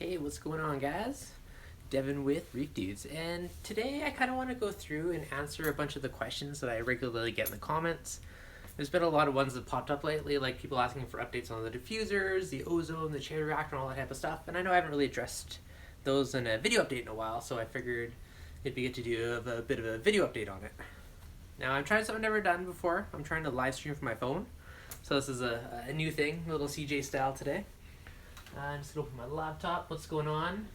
Hey, what's going on, guys? Devin with ReefDudes, and today I kind of want to go through and answer a bunch of the questions that I regularly get in the comments. There's been a lot of ones that popped up lately, like people asking for updates on the diffusers, the ozone, the Chaeto Reactor, and all that type of stuff, and I know I haven't really addressed those in a video update in a while, so I figured it'd be good to do a bit of a video update on it. Now, I'm trying something I've never done before. I'm trying to live stream from my phone, so this is a new thing, a little CJ style today. I'm just gonna open my laptop. What's going on?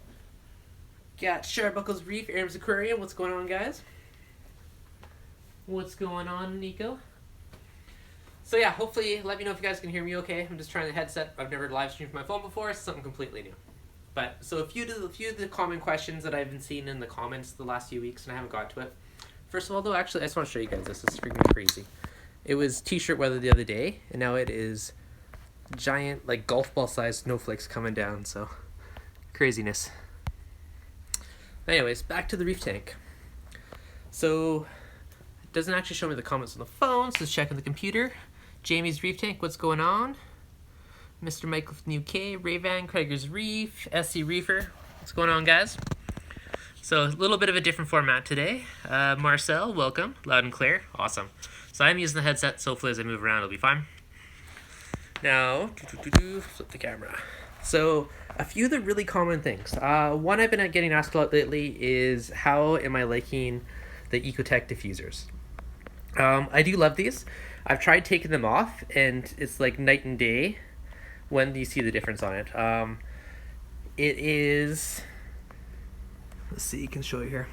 Got Sharbuckles Reef, Aram's Aquarium. What's going on, guys? What's going on, Nico? So yeah, hopefully let me know if you guys can hear me okay. I'm just trying the headset. I've never live streamed from my phone before. It's something completely new. But so a few of the common questions that I've been seeing in the comments the last few weeks, and I haven't got to it. First of all, though, actually, I just want to show you guys this. This is freaking crazy. It was t-shirt weather the other day, and now it is giant, like, golf ball sized snowflakes coming down, so craziness. Anyways, back to the reef tank. So it doesn't actually show me the comments on the phone, so let's check on the computer. Jamie's reef tank, what's going on? Mr. Michael from the UK, Rayvan, Craiger's Reef, SC Reefer, what's going on, guys? So a little bit of a different format today. Marcel, welcome, loud and clear, awesome. So I'm using the headset, so hopefully as I move around it'll be fine. Now, flip the camera. So, a few of the really common things. One I've been getting asked a lot lately is how am I liking the Ecotech Diffusers? I do love these. I've tried taking them off, and it's like night and day when you see the difference on it. It is... Let's see, you can show you here.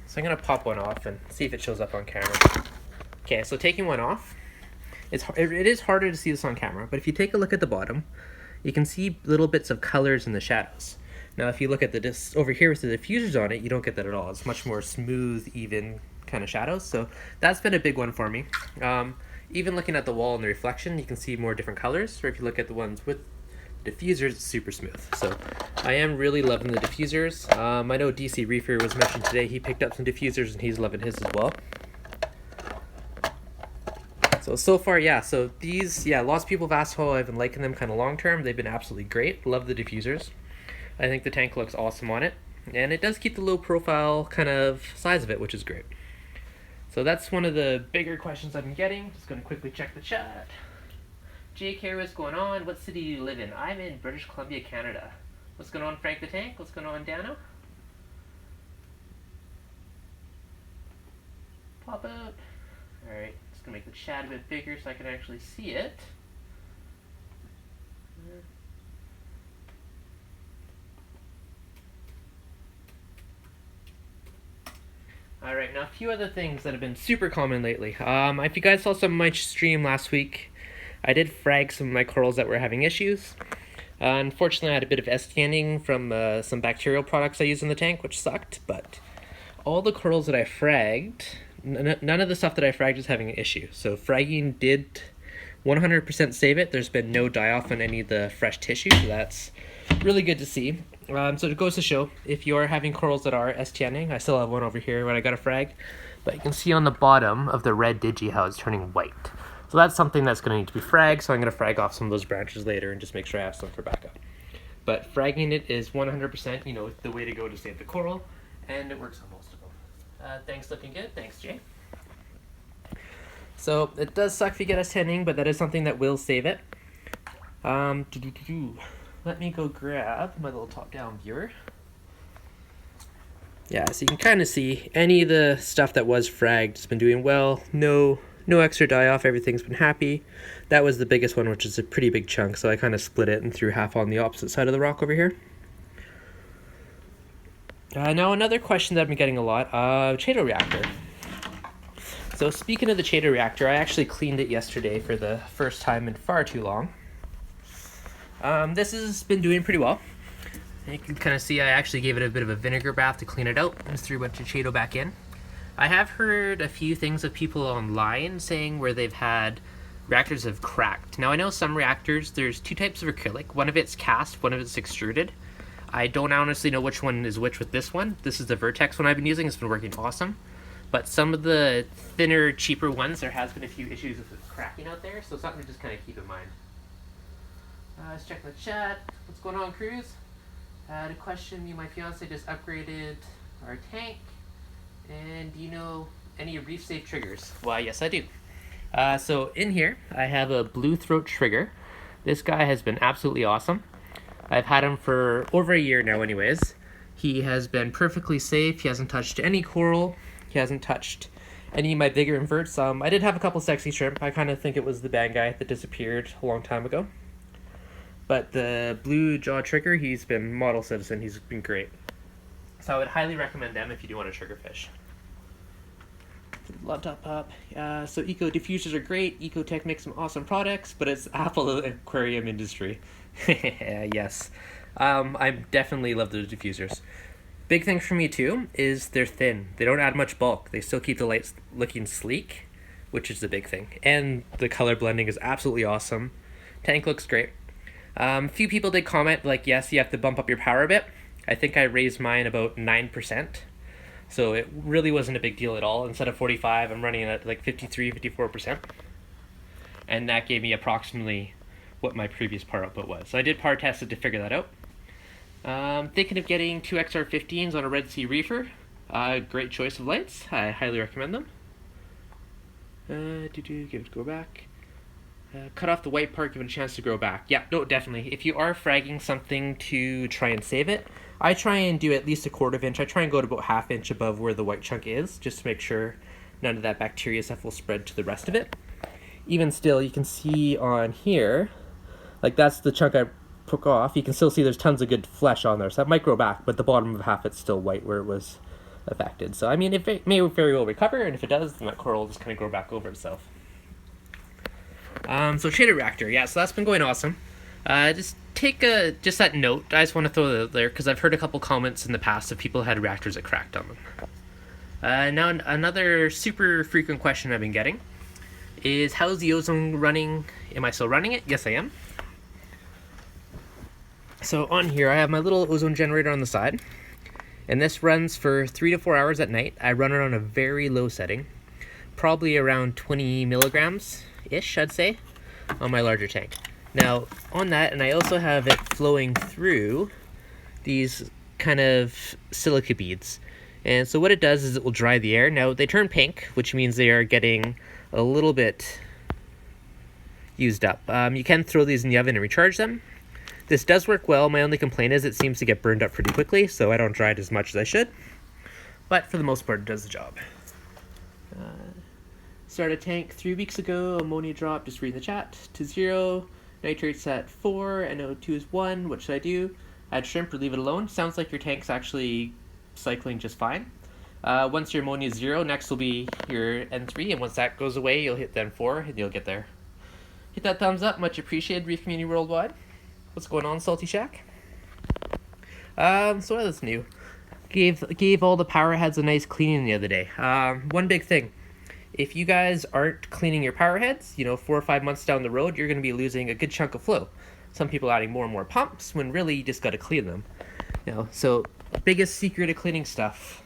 So I'm going to pop one off and see if it shows up on camera. Okay, so taking one off. It is harder to see this on camera, but if you take a look at the bottom, you can see little bits of colors in the shadows. Now, if you look at the over here with the diffusers on it, you don't get that at all. It's much more smooth, even kind of shadows. So that's been a big one for me. Even looking at the wall and the reflection, you can see more different colors. Or if you look at the ones with diffusers, it's super smooth. So I am really loving the diffusers. I know DC Reefer was mentioned today. He picked up some diffusers and he's loving his as well. So far, yeah, so these, yeah, lots of people have asked how I've been liking them kind of long term. They've been absolutely great. Love the diffusers. I think the tank looks awesome on it. And it does keep the low profile kind of size of it, which is great. So that's one of the bigger questions I've been getting. Just going to quickly check the chat. Jake here, what's going on? What city do you live in? I'm in British Columbia, Canada. What's going on, Frank the Tank? What's going on, Dano? Pop out. Alright. Gonna make the chat a bit bigger so I can actually see it. Alright, now a few other things that have been super common lately. If you guys saw some of my stream last week, I did frag some of my corals that were having issues. Unfortunately, I had a bit of S-tanning from some bacterial products I used in the tank, which sucked, but all the corals that I fragged, none of the stuff that I fragged is having an issue. So fragging did 100% save it. There's been no die-off on any of the fresh tissue, so that's really good to see. So it goes to show, if you're having corals that are S-tanning, I still have one over here when I got a frag, but you can see on the bottom of the red digi how it's turning white. So that's something that's going to need to be fragged, so I'm going to frag off some of those branches later and just make sure I have some for backup. But fragging it is 100%, you know, the way to go to save the coral, and it works on most of them. Thanks, looking good. Thanks, Jay. So it does suck if you get S-tanning, but that is something that will save it. Let me go grab my little top-down viewer. Yeah, so you can kind of see any of the stuff that was fragged has been doing well. No extra die-off. Everything's been happy. That was the biggest one, which is a pretty big chunk, so I kind of split it and threw half on the opposite side of the rock over here. Now another question that I've been getting a lot, Chaeto Reactor. So speaking of the Chaeto Reactor, I actually cleaned it yesterday for the first time in far too long. This has been doing pretty well. You can kind of see I actually gave it a bit of a vinegar bath to clean it out and threw a bunch of Chaeto back in. I have heard a few things of people online saying where they've had reactors have cracked. Now I know some reactors, there's two types of acrylic. One of it's cast, one of it's extruded. I don't honestly know which one is which with this one. This is the Vertex one I've been using. It's been working awesome. But some of the thinner, cheaper ones, there has been a few issues with cracking out there, so something to just kind of keep in mind. Let's check the chat. What's going on, Cruz? The question, me and my fiance just upgraded our tank, and do you know any Reef safe triggers? Why, yes I do. So in here, I have a blue throat trigger. This guy has been absolutely awesome. I've had him for over a year now anyways. He has been perfectly safe. He hasn't touched any coral. He hasn't touched any of my bigger inverts. I did have a couple sexy shrimp. I kind of think it was the band guy that disappeared a long time ago. But the blue jaw trigger, he's been model citizen. He's been great. So I would highly recommend them if you do want to trigger fish. Laptop up. So Ecotech Diffusers are great. Ecotech makes some awesome products, but it's Apple of the aquarium industry. Yes. I definitely love those diffusers. Big thing for me too is they're thin. They don't add much bulk. They still keep the lights looking sleek, which is the big thing. And the color blending is absolutely awesome. Tank looks great. Few people did comment like, yes, you have to bump up your power a bit. I think I raised mine about 9%. So it really wasn't a big deal at all. Instead of 45, I'm running at like 53, 54%. And that gave me approximately what my previous power output was. So I did power test it to figure that out. Thinking of getting 2 XR15s on a Red Sea reefer. Great choice of lights. I highly recommend them. Give it a go back. Cut off the white part, give it a chance to grow back. Yeah, no, definitely. If you are fragging something to try and save it, I try and do at least a 1/4 inch. I try and go to about 1/2 inch above where the white chunk is, just to make sure none of that bacteria stuff will spread to the rest of it. Even still, you can see on here, like that's the chunk I took off. You can still see there's tons of good flesh on there, so that might grow back, but the bottom of half it's still white where it was affected. So I mean, it may very well recover, and if it does, then that coral will just kind of grow back over itself. So Chaeto Reactor, yeah, so that's been going awesome. Just that note, I just want to throw it out there because I've heard a couple comments in the past of people who had reactors that cracked on them. Now another super frequent question I've been getting is, how's the ozone running? Am I still running it? Yes, I am. So on here I have my little ozone generator on the side, and this runs for 3 to 4 hours at night. I run it on a very low setting, probably around 20 milligrams-ish, I'd say, on my larger tank. Now, on that, and I also have it flowing through these kind of silica beads. And so what it does is it will dry the air. Now, they turn pink, which means they are getting a little bit used up. You can throw these in the oven and recharge them. This does work well. My only complaint is it seems to get burned up pretty quickly, so I don't dry it as much as I should. But for the most part, it does the job. Started a tank 3 weeks ago. Ammonia dropped, just reading the chat, to 0. Nitrates at 4, NO2 is 1. What should I do? Add shrimp or leave it alone? Sounds like your tank's actually cycling just fine. Once your ammonia is 0, next will be your N3, and once that goes away, you'll hit the N4, and you'll get there. Hit that thumbs up, much appreciated, Reef community worldwide. What's going on, Salty Shack? So what is new? Gave all the power heads a nice cleaning the other day. One big thing. If you guys aren't cleaning your power heads, 4 or 5 months down the road, you're going to be losing a good chunk of flow. Some people adding more and more pumps, when really you just got to clean them. So biggest secret of cleaning stuff.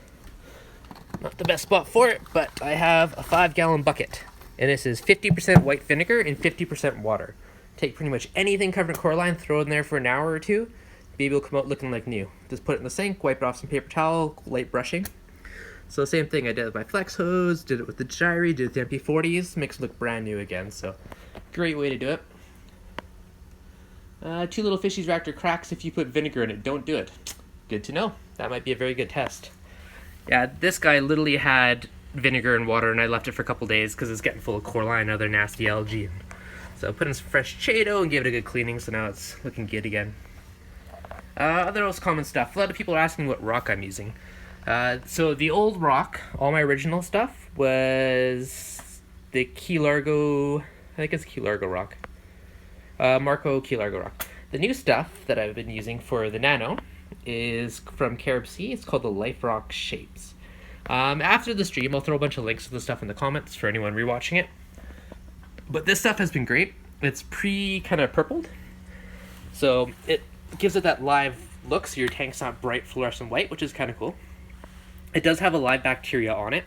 Not the best spot for it, but I have a 5-gallon bucket. And this is 50% white vinegar and 50% water. Take pretty much anything covered in Coralline, throw it in there for an hour or two. Baby will come out looking like new. Just put it in the sink, wipe it off some paper towel, light brushing. So same thing I did with my flex hose, did it with the gyri, did it with the MP40s, makes it look brand new again, so great way to do it. 2 little fishies reactor cracks if you put vinegar in it, don't do it. Good to know, that might be a very good test. Yeah, this guy literally had vinegar and water and I left it for a couple days because it's getting full of Coralline and other nasty algae. So put in some fresh Chaeto and give it a good cleaning, so now it's looking good again. Other most common stuff, a lot of people are asking what rock I'm using. So the old rock, all my original stuff, was the Key Largo, I think it's Key Largo rock. Marco Key Largo rock. The new stuff that I've been using for the Nano is from Carib Sea. It's called the Life Rock Shapes. After the stream, I'll throw a bunch of links to the stuff in the comments for anyone rewatching it. But this stuff has been great. It's kind of purpled. So it gives it that live look, so your tank's not bright fluorescent white, which is kind of cool. It does have a live bacteria on it.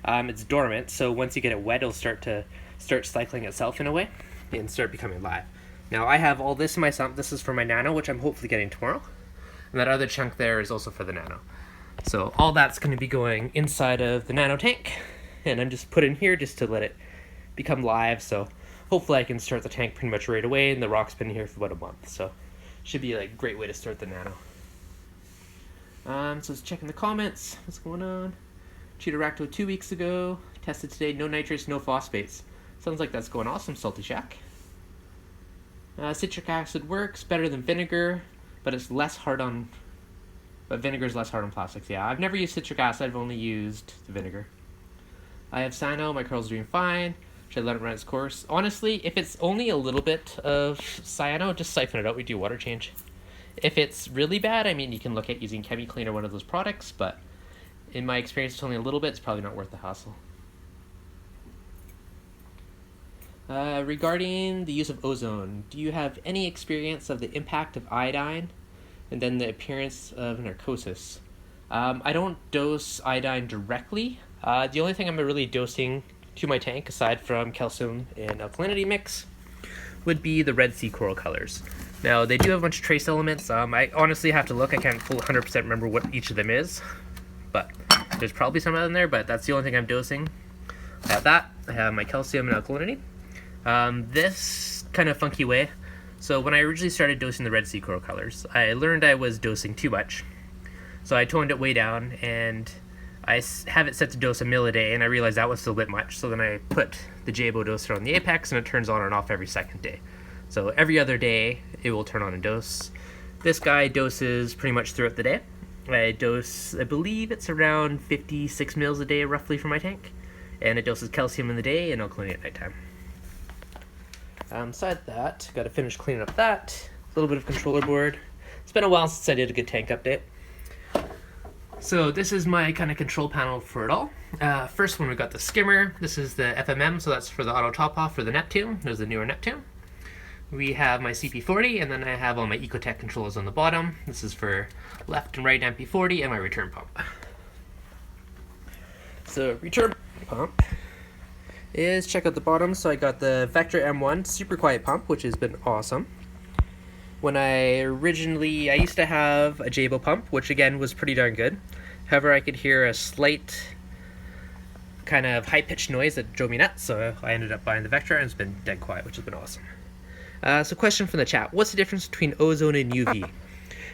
It's dormant, so once you get it wet, it'll start cycling itself in a way and start becoming live. Now I have all this in my sump. This is for my Nano, which I'm hopefully getting tomorrow. And that other chunk there is also for the nano. So all that's going to be going inside of the nano tank, and I'm just put in here just to let it become live. So hopefully I can start the tank pretty much right away, and the rock's been here for about a month, so should be like a great way to start the nano. So let's check in the comments. What's going on? Chaeto Reactor 2 weeks ago. Tested today. No nitrates, no phosphates. Sounds like that's going awesome, Salty Shack. Citric acid works better than vinegar, but it's less hard on. But vinegar is less hard on plastics. Yeah, I've never used citric acid. I've only used the vinegar. I have cyano. My curl's doing fine. Should I let it run its course? Honestly, if it's only a little bit of cyano, just siphon it out. We do water change. If it's really bad, I mean, you can look at using ChemiClean or one of those products, but in my experience, it's only a little bit. It's probably not worth the hassle. Regarding the use of ozone, do you have any experience of the impact of iodine and then the appearance of narcosis? I don't dose iodine directly. The only thing I'm really dosing to my tank, aside from calcium and alkalinity mix, would be the Red Sea coral colors. Now, they do have a bunch of trace elements. I honestly have to look. I can't 100% remember what each of them is, but there's probably some in there, but that's the only thing I'm dosing. I have that. I have my calcium and alkalinity. This kind of funky way. So when I originally started dosing the Red Sea coral colors, I learned I was dosing too much. So I toned it way down, and I have it set to dose 1 ml a day, and I realized that was still a bit much. So then I put the Jabo doser on the apex, and it turns on and off every second day. So every other day, it will turn on and dose. This guy doses pretty much throughout the day. I dose, I believe it's around 56 mils a day roughly for my tank. And it doses calcium in the day and alkalinity at nighttime. Besides that, got to finish cleaning up that. A little bit of controller board. It's been a while since I did a good tank update. So this is my kind of control panel for it all. First one, we got the skimmer. This is the FMM, so that's for the auto top off for the Neptune. There's the newer Neptune. We have my CP40, and then I have all my Ecotech controllers on the bottom. This is for left and right MP40 and my return pump. So return pump is, check out the bottom. So I got the Vector M1 super quiet pump, which has been awesome. When I used to have a Jabo pump, which again was pretty darn good. However, I could hear a slight kind of high-pitched noise that drove me nuts, so I ended up buying the Vector, and it's been dead quiet, which has been awesome. So question from the chat, what's the difference between ozone and UV?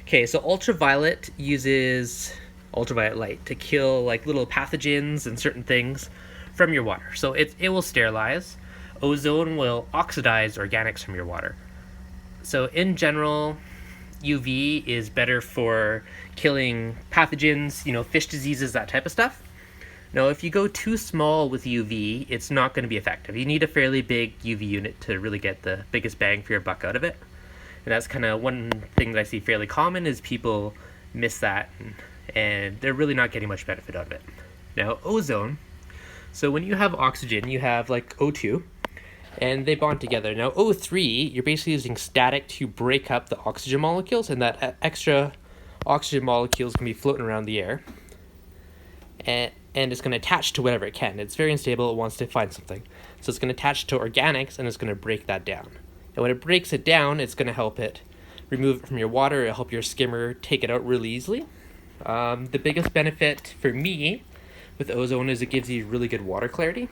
Okay, so ultraviolet uses ultraviolet light to kill like little pathogens and certain things from your water. So it will sterilize. Ozone will oxidize organics from your water. So in general, UV is better for killing pathogens, fish diseases, that type of stuff. Now, if you go too small with UV, it's not going to be effective. You need a fairly big UV unit to really get the biggest bang for your buck out of it. And that's kind of one thing that I see fairly common is people miss that, and they're really not getting much benefit out of it. Now, ozone. So when you have oxygen, you have like O2, and they bond together. Now, O3, you're basically using static to break up the oxygen molecules, and that extra oxygen molecules can be floating around the air. And it's going to attach to whatever it can. It's very unstable. It wants to find something. So it's going to attach to organics, and it's going to break that down. And when it breaks it down, it's going to help it remove it from your water. It'll help your skimmer take it out really easily. The biggest benefit for me with ozone is it gives you really good water clarity.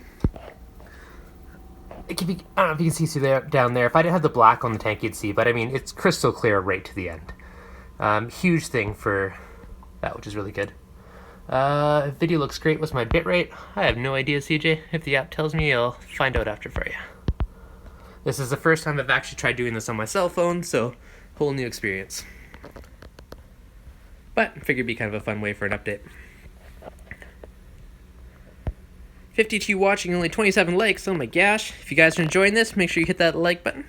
It can be, I don't know if you can see through there, down there. If I didn't have the black on the tank, you'd see. But I mean, it's crystal clear right to the end. Huge thing for that, which is really good. Video looks great. What's my bitrate? I have no idea, CJ. If the app tells me, I'll find out after for you. This is the first time I've actually tried doing this on my cell phone, so whole new experience. But I figured it'd be kind of a fun way for an update. 52 watching, only 27 likes. Oh my gosh. If you guys are enjoying this, make sure you hit that like button.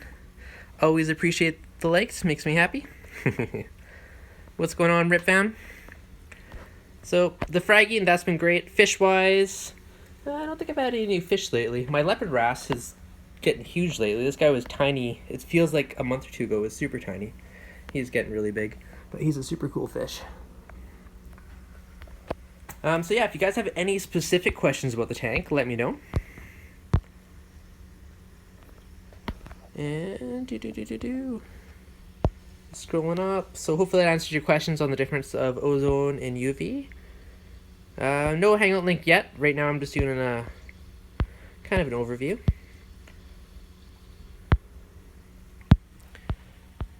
Always appreciate the likes. Makes me happy. What's going on, Rip fam? So, the fragging, that's been great. Fish-wise, I don't think I've had any new fish lately. My leopard wrasse is getting huge lately. This guy was tiny. It feels like a month or two ago it was super tiny. He's getting really big, but he's a super cool fish. So yeah, if you guys have any specific questions about the tank, let me know. And Scrolling up. So hopefully that answers your questions on the difference of ozone and UV. No Hangout link yet. Right now I'm just doing a kind of an overview.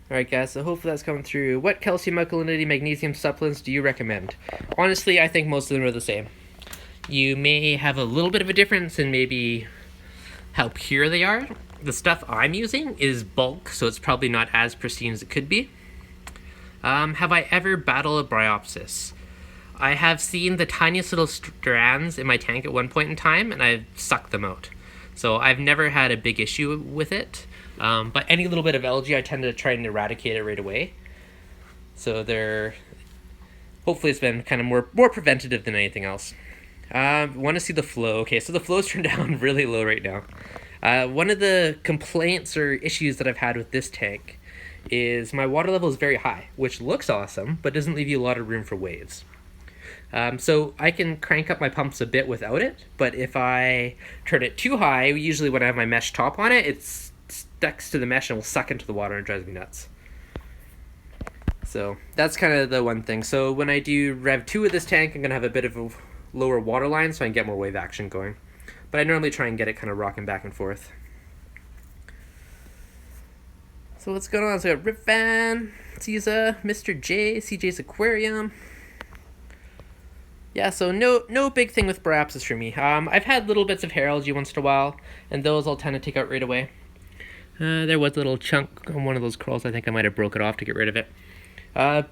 Alright guys, so hopefully that's coming through. What calcium, alkalinity, magnesium supplements do you recommend? Honestly, I think most of them are the same. You may have a little bit of a difference in maybe how pure they are. The stuff I'm using is bulk, so it's probably not as pristine as it could be. Have I ever battled a bryopsis? I have seen the tiniest little strands in my tank at one point in time, and I've sucked them out. So I've never had a big issue with it. But any little bit of algae, I tend to try and eradicate it right away. So hopefully it's been kind of more preventative than anything else. Want to see the flow. Okay, so the flow's turned down really low right now. One of the complaints or issues that I've had with this tank is my water level is very high, which looks awesome, but doesn't leave you a lot of room for waves. So I can crank up my pumps a bit without it, but if I turn it too high, usually when I have my mesh top on it, it's sticks to the mesh and will suck into the water and it drives me nuts. So that's kind of the one thing. So when I do Rev 2 of this tank, I'm going to have a bit of a lower water line so I can get more wave action going. But I normally try and get it kind of rocking back and forth. So what's going on? So I got Rip Van, Caesar, Mr. J, CJ's Aquarium. Yeah, so no big thing with bryopsis for me. I've had little bits of hair algae once in a while, and those I'll tend to take out right away. There was a little chunk on one of those corals. I think I might have broke it off to get rid of it.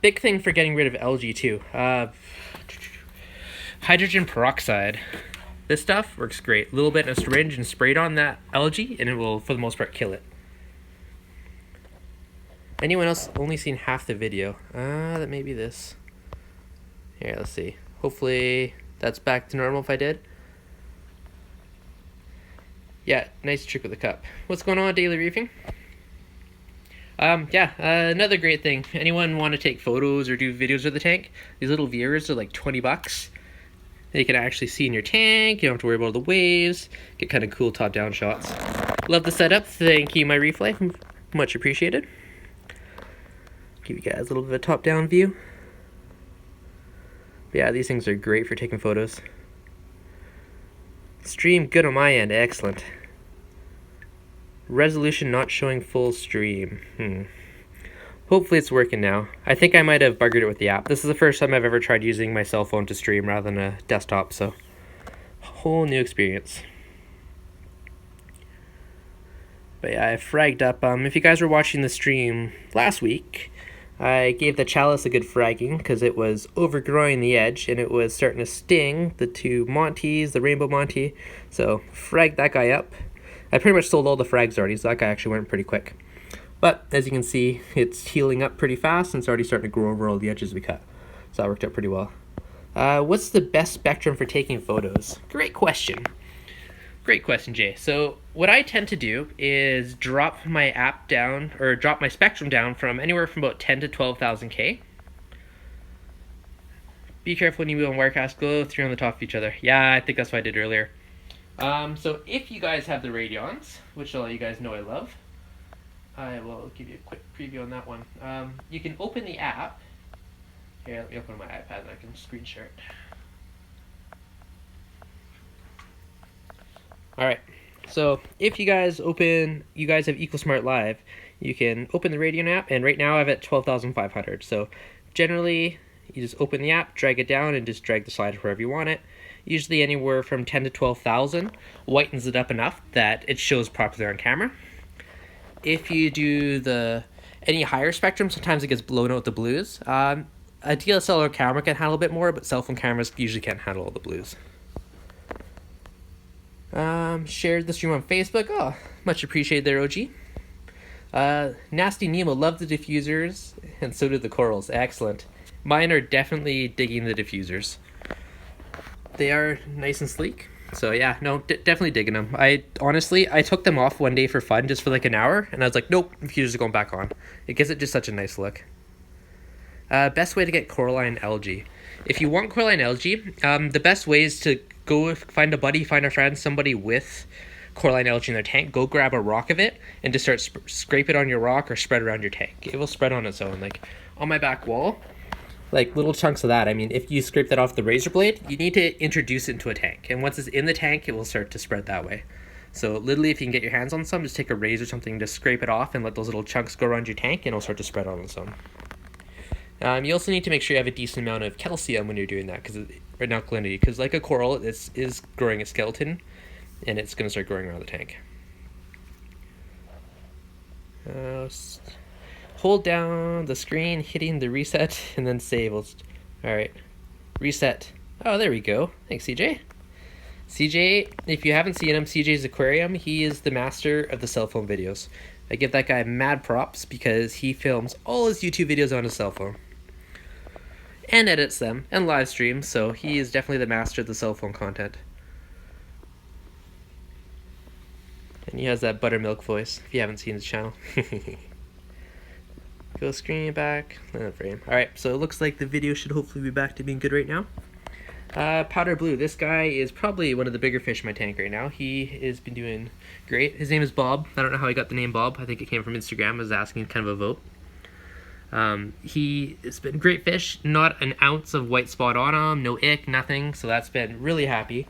Big thing for getting rid of algae too. Hydrogen peroxide. This stuff works great. A little bit in a syringe and sprayed on that algae, and it will, for the most part, kill it. Anyone else only seen half the video? That may be this. Here, let's see. Hopefully that's back to normal if I did. Yeah, nice trick with the cup. What's going on, Daily Reefing? Another great thing. Anyone want to take photos or do videos of the tank? These little viewers are like 20 bucks. You can actually see in your tank. You don't have to worry about the waves. Get kind of cool top-down shots. Love the setup. Thank you, my Reef Life. Much appreciated. Give you guys a little bit of a top-down view. But yeah, these things are great for taking photos. Stream good on my end. Excellent. Resolution not showing full stream. Hopefully it's working now. I think I might have buggered it with the app. This is the first time I've ever tried using my cell phone to stream rather than a desktop, so whole new experience. But yeah, I fragged up. If you guys were watching the stream last week, I gave the chalice a good fragging because it was overgrowing the edge and it was starting to sting the two Monties, the Rainbow Monty. So fragged that guy up. I pretty much sold all the frags already, so that guy actually went pretty quick. But as you can see, it's healing up pretty fast and it's already starting to grow over all the edges we cut. So that worked out pretty well. What's the best spectrum for taking photos? Great question. Great question, Jay. So what I tend to do is drop my app down, or drop my spectrum down from anywhere from about 10 to 12,000 K. Be careful when you move on Wirecast. Go 3 on the top of each other. Yeah, I think that's what I did earlier. So if you guys have the Radions, which all you guys know I love, I will give you a quick preview on that one. You can open the app. Here, let me open my iPad and I can screen share it. Alright, so if you guys have EcoSmart Live, you can open the Radion app, and right now I have it at 12,500. So generally, you just open the app, drag it down, and just drag the slider wherever you want it. Usually anywhere from 10 to 12,000 whitens it up enough that it shows properly on camera. If you do any higher spectrum, sometimes it gets blown out the blues. A DSLR camera can handle a bit more, but cell phone cameras usually can't handle all the blues. Shared the stream on Facebook. Oh, much appreciated there, OG. Nasty Nemo loved the diffusers, and so did the corals. Excellent. Mine are definitely digging the diffusers. They are nice and sleek. So yeah, no, definitely digging them. I took them off one day for fun, just for like an hour, and I was like, nope, diffusers are going back on. It gives it just such a nice look. Best way to get Coralline algae. If you want Coralline algae, the best way is to go find a buddy, find a friend, somebody with coralline algae in their tank, go grab a rock of it and just start scrape it on your rock or spread around your tank. It will spread on its own. Like on my back wall, like little chunks of that. I mean, if you scrape that off the razor blade, you need to introduce it into a tank. And once it's in the tank, it will start to spread that way. So literally, if you can get your hands on some, just take a razor or something, just scrape it off and let those little chunks go around your tank, and it'll start to spread on its own. You also need to make sure you have a decent amount of calcium when you're doing that, because not alkalinity, because like a coral, it is growing a skeleton, and it's going to start growing around the tank. Hold down the screen, hitting the reset, and then save. Alright, reset. Oh, there we go. Thanks, CJ. CJ, if you haven't seen him, CJ's Aquarium, he is the master of the cell phone videos. I give that guy mad props because he films all his YouTube videos on his cell phone. And edits them, and live streams, so he is definitely the master of the cell phone content. And he has that buttermilk voice, if you haven't seen his channel. Go screen back, frame. Alright, so it looks like the video should hopefully be back to being good right now. Powder blue, this guy is probably one of the bigger fish in my tank right now. He has been doing great. His name is Bob. I don't know how he got the name Bob. I think it came from Instagram. I was asking kind of a vote. He has been a great fish. Not an ounce of white spot on him. No ick, nothing. So that's been really happy.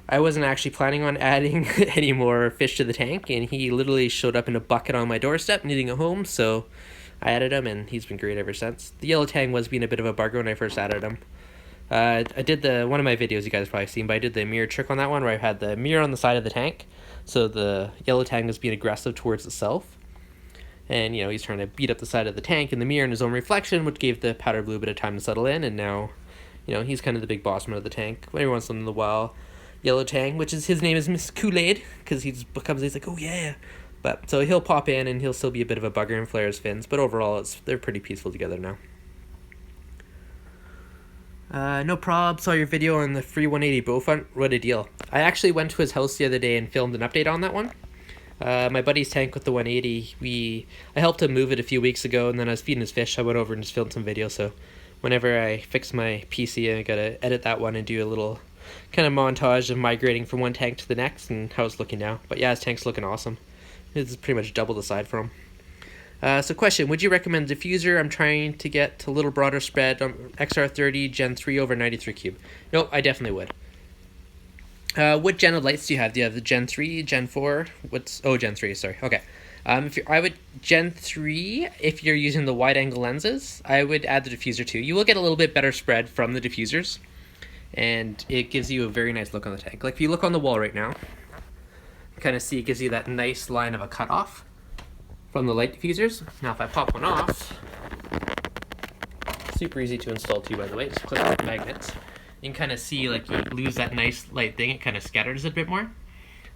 I wasn't actually planning on adding any more fish to the tank, and he literally showed up in a bucket on my doorstep needing a home, so I added him, and he's been great ever since. The yellow tang was being a bit of a bugger when I first added him. I did one of my videos you guys have probably seen, but I did the mirror trick on that one where I had the mirror on the side of the tank, so the yellow tang was being aggressive towards itself. And, you know, he's trying to beat up the side of the tank and the mirror in his own reflection, which gave the powder blue a bit of time to settle in, and now, you know, he's kind of the big boss man of the tank. Every once in a while, yellow tang, which is his name is Miss Kool-Aid, because he's like, oh yeah. But, so he'll pop in and he'll still be a bit of a bugger and flare his fins, but overall they're pretty peaceful together now. No prob, saw your video on the free 180 bow front, what a deal. I actually went to his house the other day and filmed an update on that one. My buddy's tank with the 180, I helped him move it a few weeks ago, and then I was feeding his fish, I went over and just filmed some video, so whenever I fix my PC, I gotta edit that one and do a little kind of montage of migrating from one tank to the next and how it's looking now. But yeah, his tank's looking awesome. It's pretty much double the side for him. So question, would you recommend diffuser? I'm trying to get a little broader spread on XR30 Gen 3 over 93 cube. Nope, I definitely would. What gen of lights do you have? Do you have the Gen 3, Gen 4? Gen 3, sorry. Okay. I would Gen 3, if you're using the wide angle lenses, I would add the diffuser too. You will get a little bit better spread from the diffusers, and it gives you a very nice look on the tank. Like if you look on the wall right now, you kind of see it gives you that nice line of a cutoff from the light diffusers. Now if I pop one off, super easy to install too, by the way, just click on the magnets. You can kind of see like you lose that nice light thing, it kind of scatters it a bit more.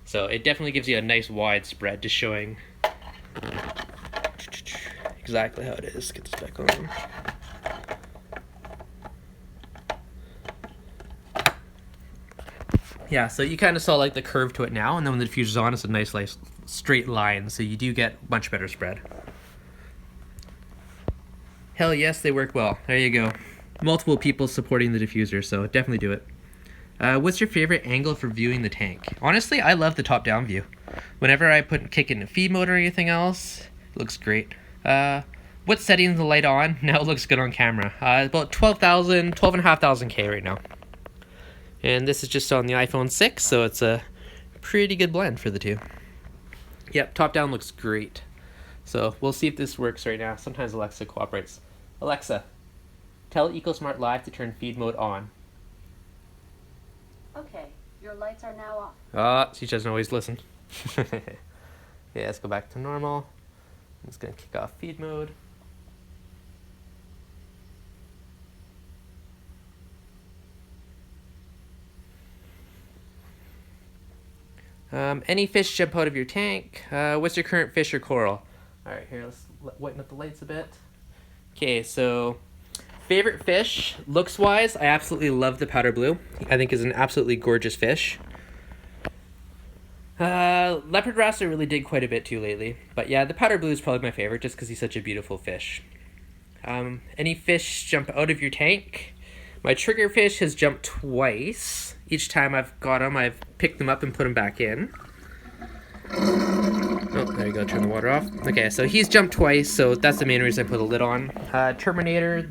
So it definitely gives you a nice wide spread, just showing exactly how it is. Get this back on. Yeah, so you kind of saw like the curve to it now, and then when the diffuser's on, it's a nice like straight line, so you do get much better spread. Hell yes, they work well. There you go. Multiple people supporting the diffuser, so definitely do it. What's your favorite angle for viewing the tank? Honestly, I love the top-down view. Whenever I kick in a feed mode or anything else, it looks great. What setting is the light on? Now it looks good on camera. About 12,500 K right now. And this is just on the iPhone 6, so it's a pretty good blend for the two. Yep, top-down looks great. So we'll see if this works right now. Sometimes Alexa cooperates. Alexa, tell EcoSmart Live to turn feed mode on. Okay, your lights are now off. She doesn't always listen. Okay, let's go back to normal. I'm just going to kick off feed mode. Any fish jump out of your tank? What's your current fish or coral? Alright, here, let's whiten up the lights a bit. Okay, so favorite fish, looks-wise, I absolutely love the powder blue. I think is an absolutely gorgeous fish. Leopard wrasse I really dig quite a bit too lately. But yeah, the powder blue is probably my favorite just because he's such a beautiful fish. Any fish jump out of your tank? My triggerfish has jumped twice. Each time I've got him, I've picked them up and put them back in. Oh, there you go, turn the water off. Okay, so he's jumped twice, so that's the main reason I put a lid on. Terminator,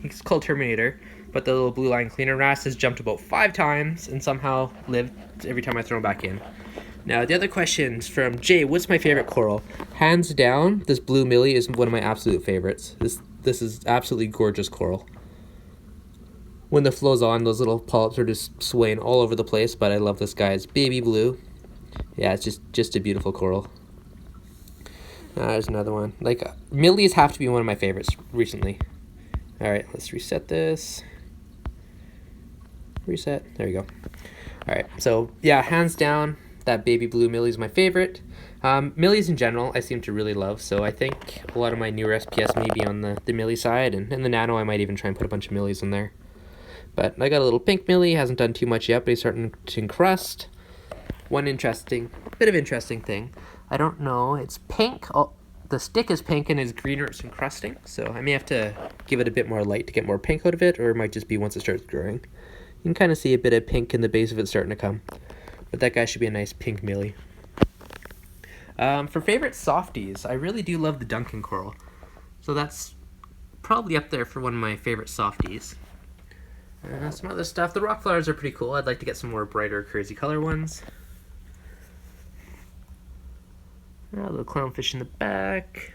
he's called Terminator, but the little blue line cleaner wrasse has jumped about 5 times and somehow lived every time I throw him back in. Now, the other question's from Jay, what's my favorite coral? Hands down, this blue Millie is one of my absolute favorites. This is absolutely gorgeous coral. When the flow's on, those little polyps are just swaying all over the place, but I love this guy. It's baby blue. Yeah, it's just a beautiful coral. There's another one. Like, Millies have to be one of my favorites recently. Alright, let's reset this. Reset. There you go. Alright, so yeah, hands down, that baby blue Millie is my favorite. Millies in general, I seem to really love, so I think a lot of my newer SPS may be on the Millie side, and in the Nano I might even try and put a bunch of Millies in there. But I got a little pink Millie, hasn't done too much yet, but he's starting to encrust. One bit of interesting thing, I don't know, it's pink, the stick is pink and is greener it's encrusting, so I may have to give it a bit more light to get more pink out of it, or it might just be once it starts growing. You can kind of see a bit of pink in the base of it starting to come, but that guy should be a nice pink Millie. For favorite softies, I really do love the Duncan coral, so that's probably up there for one of my favorite softies. Some other stuff. The rock flowers are pretty cool. I'd like to get some more brighter, crazy color ones. A little clownfish in the back.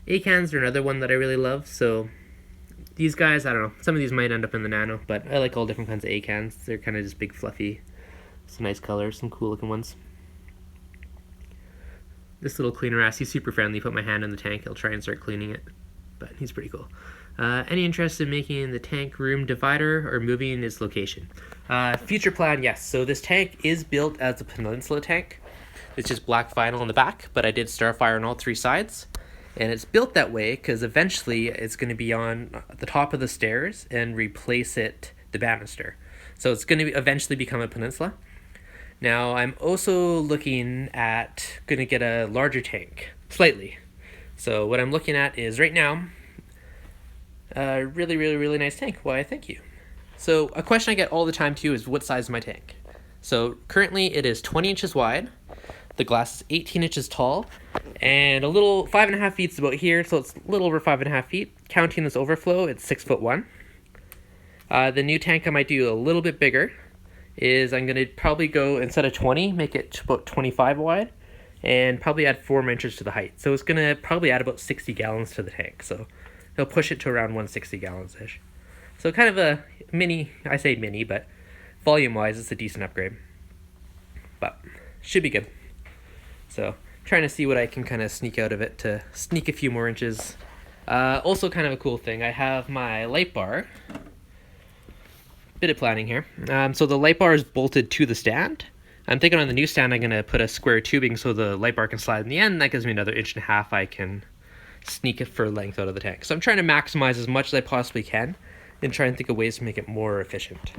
Acans are another one that I really love. So these guys, I don't know. Some of these might end up in the Nano, but I like all different kinds of acans. They're kind of just big, fluffy, some nice colors, some cool looking ones. This little cleaner wrasse, he's super friendly. Put my hand in the tank, he'll try and start cleaning it, but he's pretty cool. Any interest in making the tank room divider or moving its location? Future plan, yes. So this tank is built as a peninsula tank. It's just black vinyl in the back, but I did Starfire on all 3 sides. And it's built that way because eventually it's going to be on the top of the stairs and replace the banister. So it's going to eventually become a peninsula. Now I'm also looking at going to get a larger tank, slightly. So what I'm looking at is right now, really nice tank. Why, thank you. So a question I get all the time too is what size is my tank? So currently it is 20 inches wide. The glass is 18 inches tall, and a little 5.5 feet is about here, so it's a little over 5.5 feet. Counting this overflow, it's 6'1". The new tank I might do a little bit bigger is I'm going to probably go, instead of 20, make it about 25 wide, and probably add 4 more inches to the height. So it's going to probably add about 60 gallons to the tank. So they'll push it to around 160 gallons-ish. So kind of a mini, I say mini, but volume-wise, it's a decent upgrade. But should be good. So trying to see what I can kind of sneak out of it to sneak a few more inches. Also kind of a cool thing, I have my light bar. Bit of planning here. So the light bar is bolted to the stand. I'm thinking on the new stand I'm going to put a square tubing so the light bar can slide in the end. That gives me another 1.5 inches I can sneak it for length out of the tank. So I'm trying to maximize as much as I possibly can and try and think of ways to make it more efficient.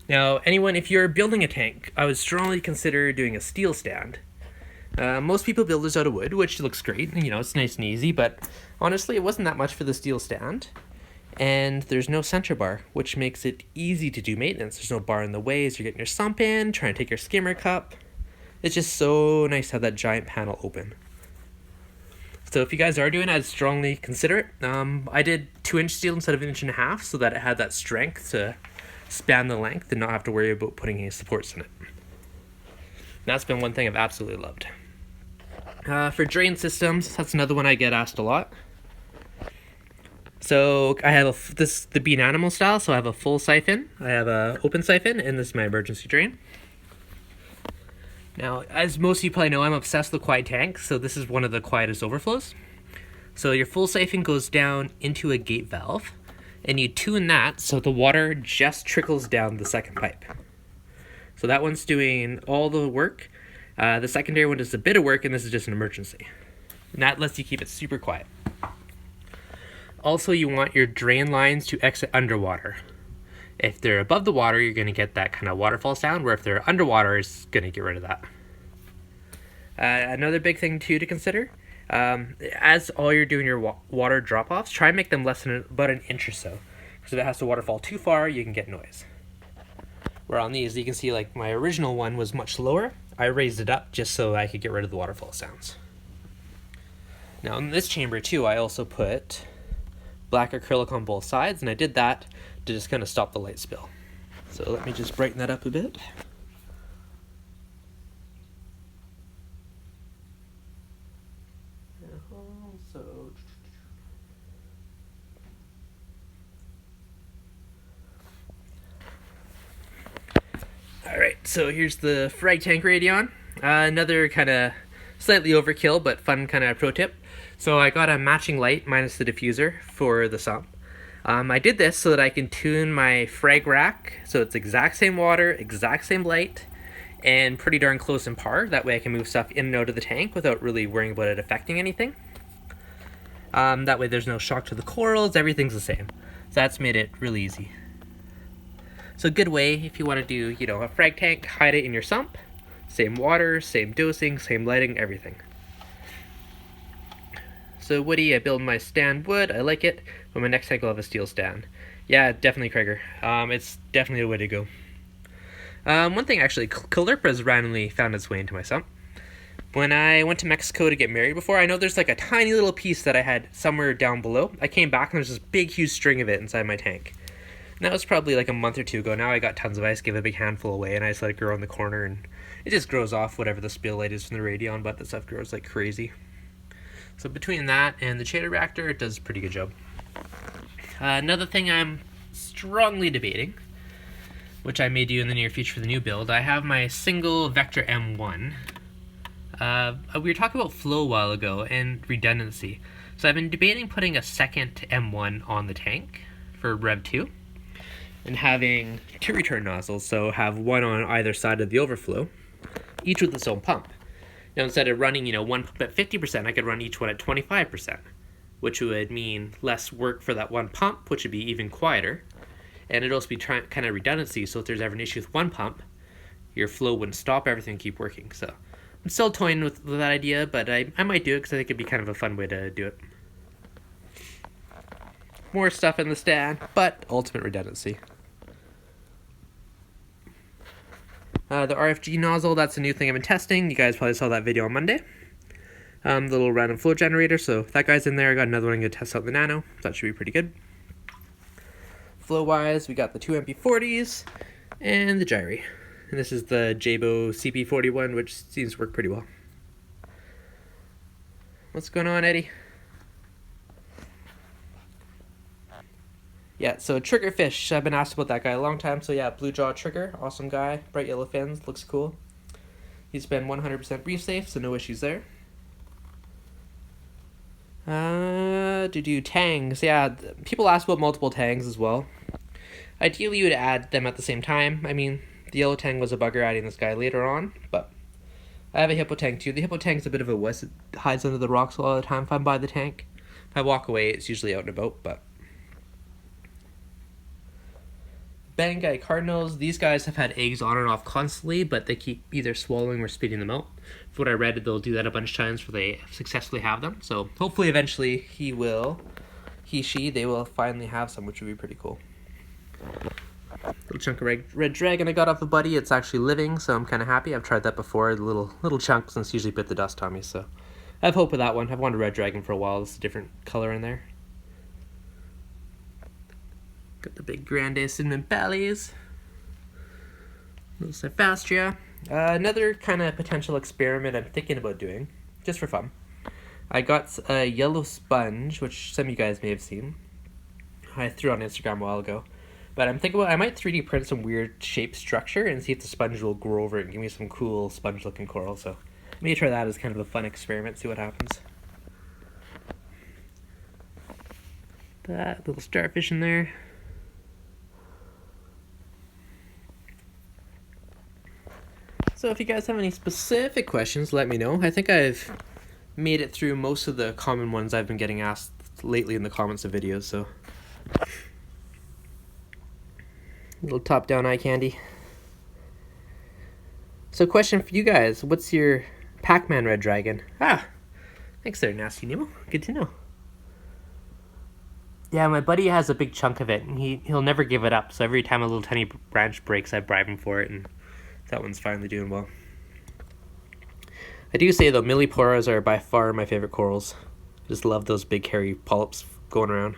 Now, anyone, if you're building a tank, I would strongly consider doing a steel stand. Most people build this out of wood, which looks great. You know, it's nice and easy, but honestly, it wasn't that much for the steel stand. And there's no center bar, which makes it easy to do maintenance. There's no bar in the way as you're getting your sump in, trying to take your skimmer cup. It's just so nice to have that giant panel open. So if you guys are doing it, I'd strongly consider it. I did 2-inch steel instead of 1.5 inches so that it had that strength to span the length and not have to worry about putting any supports in it. And that's been one thing I've absolutely loved. For drain systems, that's another one I get asked a lot. So I have the Bean Animal style, so I have a full siphon, I have a open siphon, and this is my emergency drain. Now, as most of you probably know, I'm obsessed with quiet tanks, so this is one of the quietest overflows. So your full siphon goes down into a gate valve, and you tune that so the water just trickles down the second pipe. So that one's doing all the work. The secondary one does a bit of work, and this is just an emergency. And that lets you keep it super quiet. Also, you want your drain lines to exit underwater. If they're above the water, you're going to get that kind of waterfall sound, where if they're underwater, it's going to get rid of that. Another big thing, too, to consider, as all you're doing your water drop-offs, try and make them less than about 1 inch or so. because if it has to waterfall too far, you can get noise. Where on these, you can see like my original one was much lower. I raised it up just so I could get rid of the waterfall sounds. Now in this chamber too, I also put black acrylic on both sides, and I did that to just kind of stop the light spill. So let me just brighten that up a bit. Alright, so here's the frag tank Radion. Another kind of slightly overkill, but fun kind of pro tip. So I got a matching light minus the diffuser for the sump. I did this so that I can tune my frag rack, so it's exact same water, exact same light, and pretty darn close in par. That way I can move stuff in and out of the tank without really worrying about it affecting anything. That way there's no shock to the corals, everything's the same. So that's made it really easy. So a good way if you want to do, you know, a frag tank, hide it in your sump. Same water, same dosing, same lighting, everything. So woody, I build my stand wood, I like it, but my next tank will have a steel stand. Yeah, definitely Krieger. It's definitely the way to go. One thing actually, Caulerpa's randomly found its way into my sump. When I went to Mexico to get married before, I know there's like a tiny little piece that I had somewhere down below. I came back and there's this big huge string of it inside my tank. And that was probably like a month or two ago. Now I got tons of ice, give a big handful away, and I just let it grow in the corner, and it just grows off whatever the spill light is from the Radion, but the stuff grows like crazy. So between that and the Chaeto Reactor, it does a pretty good job. Another thing I'm strongly debating, which I may do in the near future for the new build, I have my single vector M1. We were talking about flow a while ago and redundancy. So I've been debating putting a second M1 on the tank for Rev 2 and having two return nozzles, so have one on either side of the overflow, each with its own pump. Now instead of running, you know, one pump at 50%, I could run each one at 25%, which would mean less work for that one pump, which would be even quieter. And it'd also be kind of redundancy, so if there's ever an issue with one pump, your flow wouldn't stop, everything would keep working. So I'm still toying with that idea, but I might do it because I think it'd be kind of a fun way to do it. More stuff in the stand, but ultimate redundancy. The RFG nozzle, that's a new thing I've been testing. You guys probably saw that video on Monday. The little random flow generator, so that guy's in there. I got another one I'm going to test out the Nano. That should be pretty good. Flow-wise, we got the two MP40s and the gyri. And this is the Jabo CP41, which seems to work pretty well. What's going on, Eddie? Yeah, so Triggerfish, I've been asked about that guy a long time. So yeah, blue jaw trigger, awesome guy, bright yellow fins, looks cool. He's been 100% reef safe, so no issues there. To do tangs, yeah, people ask about multiple tangs as well. Ideally, you would add them at the same time. I mean, the yellow tang was a bugger adding this guy later on, but I have a hippo tang too. The hippo tang's a bit of a wuss. It hides under the rocks a lot of the time if I'm by the tank. If I walk away, it's usually out and about, but Bangai cardinals, these guys have had eggs on and off constantly, but they keep either swallowing or spitting them out. From what I read, they'll do that a bunch of times before they successfully have them. So hopefully eventually they will finally have some, which would be pretty cool. Little chunk of red dragon I got off a buddy. It's actually living, so I'm kind of happy. I've tried that before, the little chunks, and it's usually bit the dust on me, so I have hope with that one. I've wanted red dragon for a while. It's a different color in there. Got the big grande cinnamon bellies. Little Cyphastria. Another kind of potential experiment I'm thinking about doing, just for fun. I got a yellow sponge, which some of you guys may have seen. I threw on Instagram a while ago. But I'm thinking about, I might 3D print some weird shape structure and see if the sponge will grow over it and give me some cool sponge looking coral. So maybe try that as kind of a fun experiment, see what happens. That little starfish in there. So if you guys have any specific questions, let me know. I think I've made it through most of the common ones I've been getting asked lately in the comments of videos, so. Little top-down eye candy. So question for you guys, what's your Pac-Man red dragon? Ah, thanks there, Nasty Nemo. Good to know. Yeah, my buddy has a big chunk of it, and he'll never give it up. So every time a little tiny branch breaks, I bribe him for it, and that one's finally doing well. I do say though, milliporas are by far my favorite corals. I just love those big hairy polyps going around.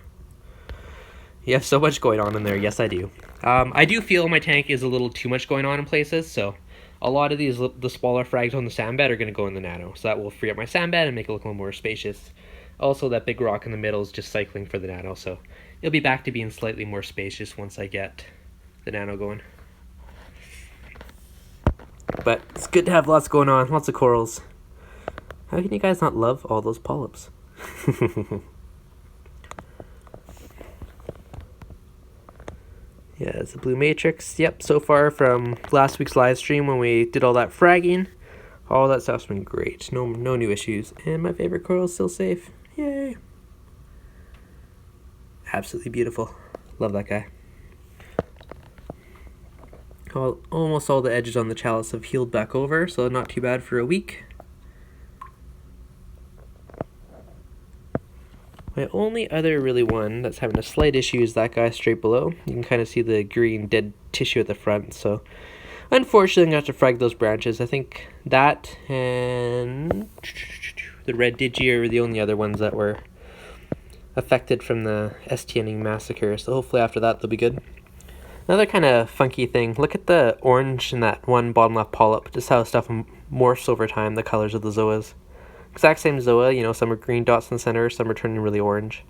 You have so much going on in there. Yes, I do. I do feel my tank is a little too much going on in places, so a lot of the smaller frags on the sandbed are going to go in the nano, so that will free up my sandbed and make it look a little more spacious. Also, that big rock in the middle is just cycling for the nano, so it'll be back to being slightly more spacious once I get the nano going. But it's good to have lots going on, lots of corals. How can you guys not love all those polyps? Yeah, it's a blue matrix. Yep, so far from last week's live stream when we did all that fragging, all that stuff's been great. No new issues. And my favorite coral is still safe. Yay. Absolutely beautiful. Love that guy. Almost all the edges on the chalice have healed back over, so not too bad for a week. My only other really one that's having a slight issue is that guy straight below. You can kind of see the green dead tissue at the front, so unfortunately I'm going to have to frag those branches. I think that and the red digi are the only other ones that were affected from the STNing massacre, so hopefully after that they'll be good. Another kind of funky thing, look at the orange in that one bottom left polyp, just how stuff morphs over time, the colors of the zoas. Exact same zoa, you know, some are green dots in the center, some are turning really orange.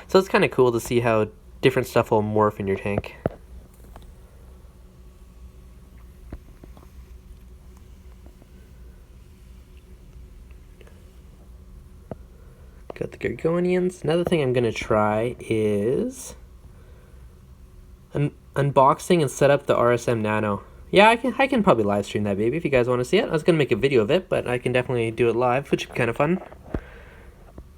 So it's kind of cool to see how different stuff will morph in your tank. Got the Gorgonians. Another thing I'm going to try is unboxing and set up the RSM Nano. Yeah, I can probably live stream that baby if you guys want to see it. I was going to make a video of it, but I can definitely do it live, which would be kind of fun.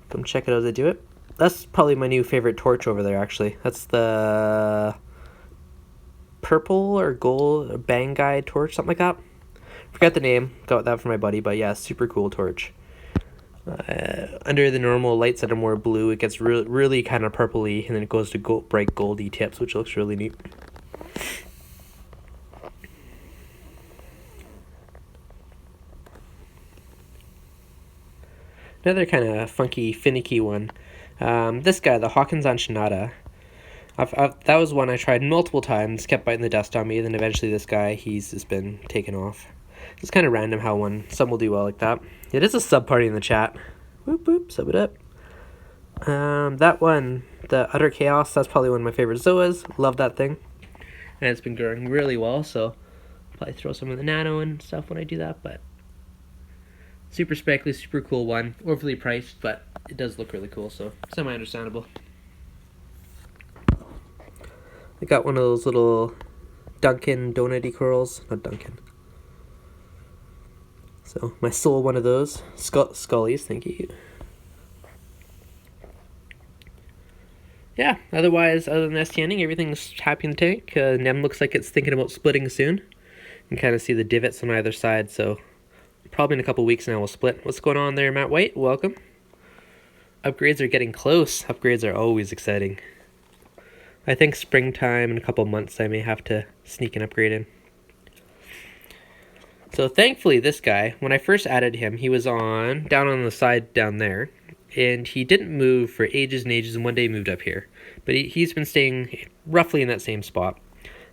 Come check it out as I do it. That's probably my new favorite torch over there, actually. That's the purple or gold bang guy torch, something like that. Forgot the name. Got that from my buddy, but yeah, super cool torch. Under the normal lights that are more blue, it gets really kind of purpley, and then it goes to bright goldy tips, which looks really neat. Another kind of funky, finicky one. This guy, the Hawkins Anchinata. That was one I tried multiple times, kept biting the dust on me, and then eventually this guy, he's just been taken off. It's kind of random how some will do well like that. It is a sub party in the chat. Whoop whoop, sub it up. That one, the Utter Chaos, that's probably one of my favorite zoas. Love that thing. And it's been growing really well, so I'll probably throw some of the nano and stuff when I do that, but super speckly, super cool one. Overly priced, but it does look really cool, so semi-understandable. I got one of those little Dunkin' donut-y corals. Not Dunkin'. So, my soul one of those. Scullies, thank you. Yeah, otherwise, other than STNing, everything's happy in the tank. Nem looks like it's thinking about splitting soon. You can kind of see the divots on either side, so probably in a couple weeks now we'll split. What's going on there, Matt White? Welcome. Upgrades are getting close. Upgrades are always exciting. I think springtime in a couple months I may have to sneak an upgrade in. So thankfully this guy, when I first added him, he was down on the side down there. And he didn't move for ages and ages, and one day he moved up here. But he's been staying roughly in that same spot.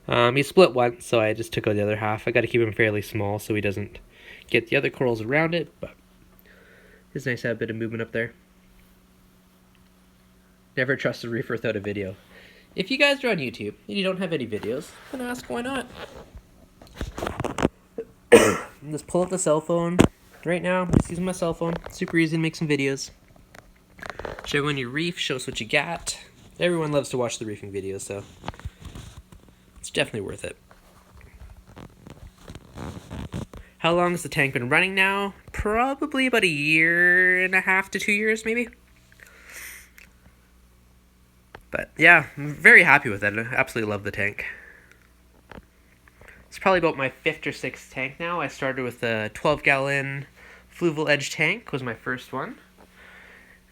He split once, so I just took out the other half. I got to keep him fairly small so he doesn't get the other corals around it, but it's nice to have a bit of movement up there. Never trust a reefer without a video. If you guys are on YouTube and you don't have any videos, then ask why not. Just pull up the cell phone. Right now, I'm just using my cell phone. Super easy to make some videos. Show on your reef, show us what you got. Everyone loves to watch the reefing videos, so it's definitely worth it. How long has the tank been running now? Probably about 1.5 to 2 years, maybe. But yeah, I'm very happy with it. I absolutely love the tank. It's probably about my 5th or 6th tank now. I started with a 12-gallon Fluval Edge tank, was my first one.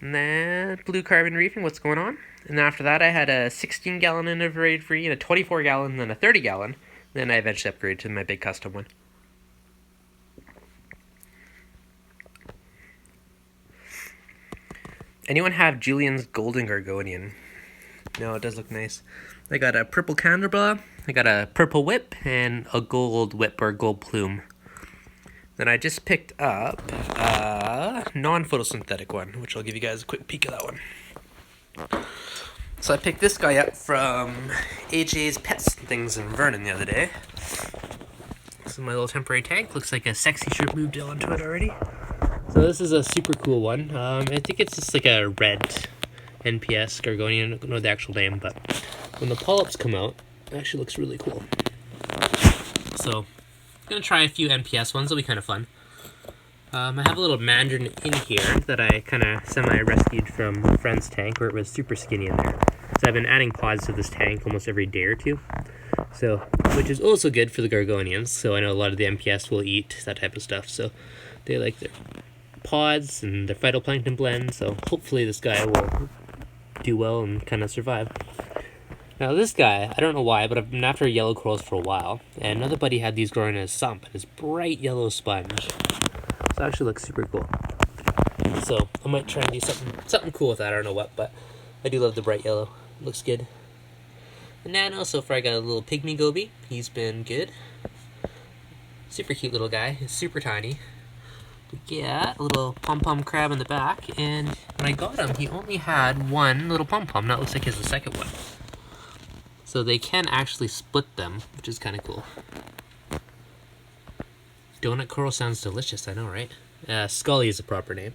And then blue carbon reefing, what's going on? And then after that, I had a 16-gallon innovative free and a 24-gallon, and then a 30-gallon. Then I eventually upgraded to my big custom one. Anyone have Julian's Golden Gorgonian? No, it does look nice. I got a purple candelabra, I got a purple whip, and a gold whip or gold plume. Then I just picked up a non-photosynthetic one, which I'll give you guys a quick peek of that one. So I picked this guy up from AJ's Pets and Things in Vernon the other day. This is my little temporary tank. Looks like a sexy shirt moved onto it already. So this is a super cool one. I think it's just like a red NPS Gorgonian. I don't know the actual name, but when the polyps come out, it actually looks really cool. So I'm going to try a few NPS ones. It'll be kind of fun. I have a little mandarin in here that I kind of semi-rescued from a friend's tank where it was super skinny in there. So I've been adding pods to this tank almost every day or two. So, which is also good for the Gorgonians. So I know a lot of the NPS will eat that type of stuff. So they like their pods and their phytoplankton blend. So hopefully this guy will do well and kind of survive. Now this guy, I don't know why, but I've been after yellow corals for a while. And another buddy had these growing in his sump. And this bright yellow sponge. So it actually looks super cool. So I might try and do something cool with that. I don't know what, but I do love the bright yellow. It looks good. The nano, so far I got a little pygmy goby. He's been good. Super cute little guy. He's super tiny. We get a little pom-pom crab in the back, and when I got him, he only had one little pom-pom. Now it looks like he has the second one. So they can actually split them, which is kind of cool. Donut coral sounds delicious, I know, right? Scully is the proper name.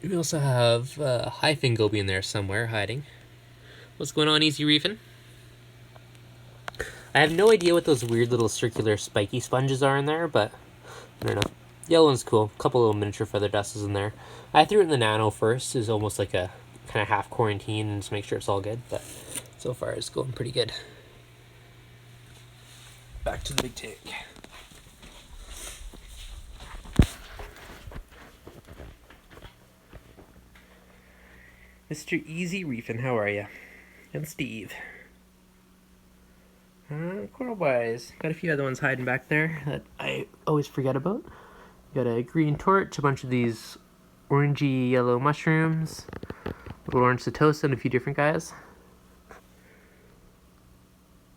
We also have a hyphen goby in there somewhere, hiding. What's going on, Easy Reefing? I have no idea what those weird little circular spiky sponges are in there, but I don't know. Yellow one's cool. A couple little miniature feather dusters in there. I threw it in the nano first. It's almost like a kind of half quarantine and just make sure it's all good, but so far it's going pretty good. Back to the big tank. Mr. Easy Reefin', how are ya? And Steve. Coral-wise, got a few other ones hiding back there that I always forget about. Got a green torch, a bunch of these orangey yellow mushrooms, little orange setosa, and a few different guys.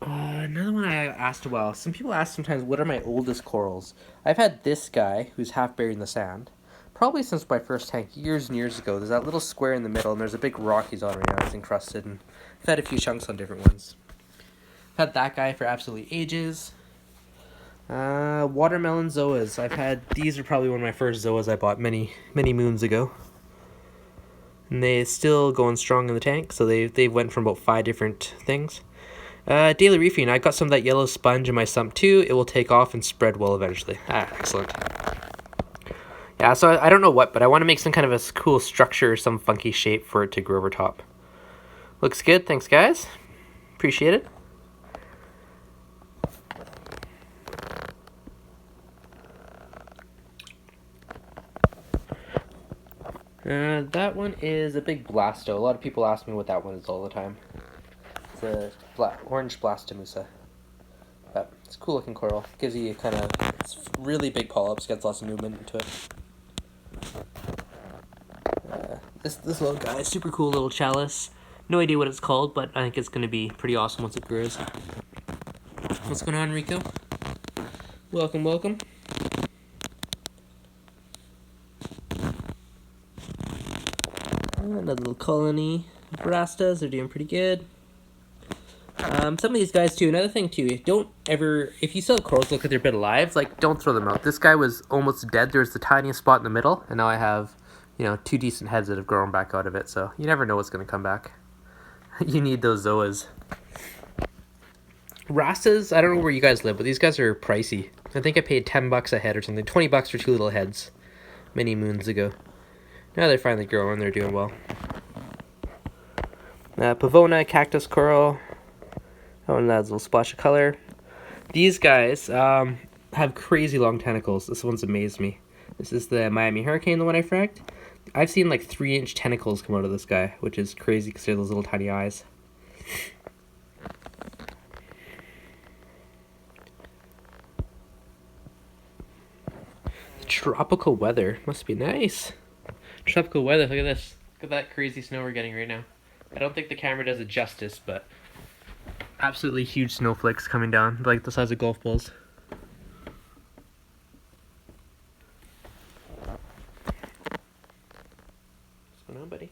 Another one I asked a while. Some people ask sometimes, what are my oldest corals? I've had this guy, who's half buried in the sand, probably since my first tank, years and years ago. There's that little square in the middle, and there's a big rock he's on right now. It's encrusted, and I've had a few chunks on different ones. I've had that guy for absolutely ages. Watermelon zoas. These are probably one of my first zoas I bought many moons ago. And they're still going strong in the tank, so they went from about 5 different things. Daily reefing. I got some of that yellow sponge in my sump too. It will take off and spread well eventually. Excellent. Yeah, so I don't know what, but I want to make some kind of a cool structure or some funky shape for it to grow over top. Looks good. Thanks, guys. Appreciate it. That one is a big blasto. A lot of people ask me what that one is all the time. It's a orange blastomusa. But it's a cool looking coral. Gives you it's really big polyps, gets lots of movement into it. This little guy, super cool little chalice. No idea what it's called, but I think it's going to be pretty awesome once it grows. What's going on, Rico? Welcome, welcome. Another little colony of Rastas. They're doing pretty good. Some of these guys too, another thing too, if you saw corals look like they're a bit alive, don't throw them out. This guy was almost dead. There's the tiniest spot in the middle, and now I have, 2 decent heads that have grown back out of it, so you never know what's going to come back. You need those zoas. Rastas, I don't know where you guys live, but these guys are pricey. I think I paid $10 a head or something, $20 for 2 little heads many moons ago. Now they're finally growing, they're doing well. Pavona, cactus coral. Oh, and that's a little splash of color. These guys have crazy long tentacles. This one's amazed me. This is the Miami Hurricane, the one I fragged. I've seen like 3-inch tentacles come out of this guy, which is crazy because they're those little tiny eyes. Tropical weather. Must be nice. Tropical weather. Look at this. Look at that crazy snow we're getting right now. I don't think the camera does it justice, but absolutely huge snowflakes coming down, like the size of golf balls. What's going on, buddy?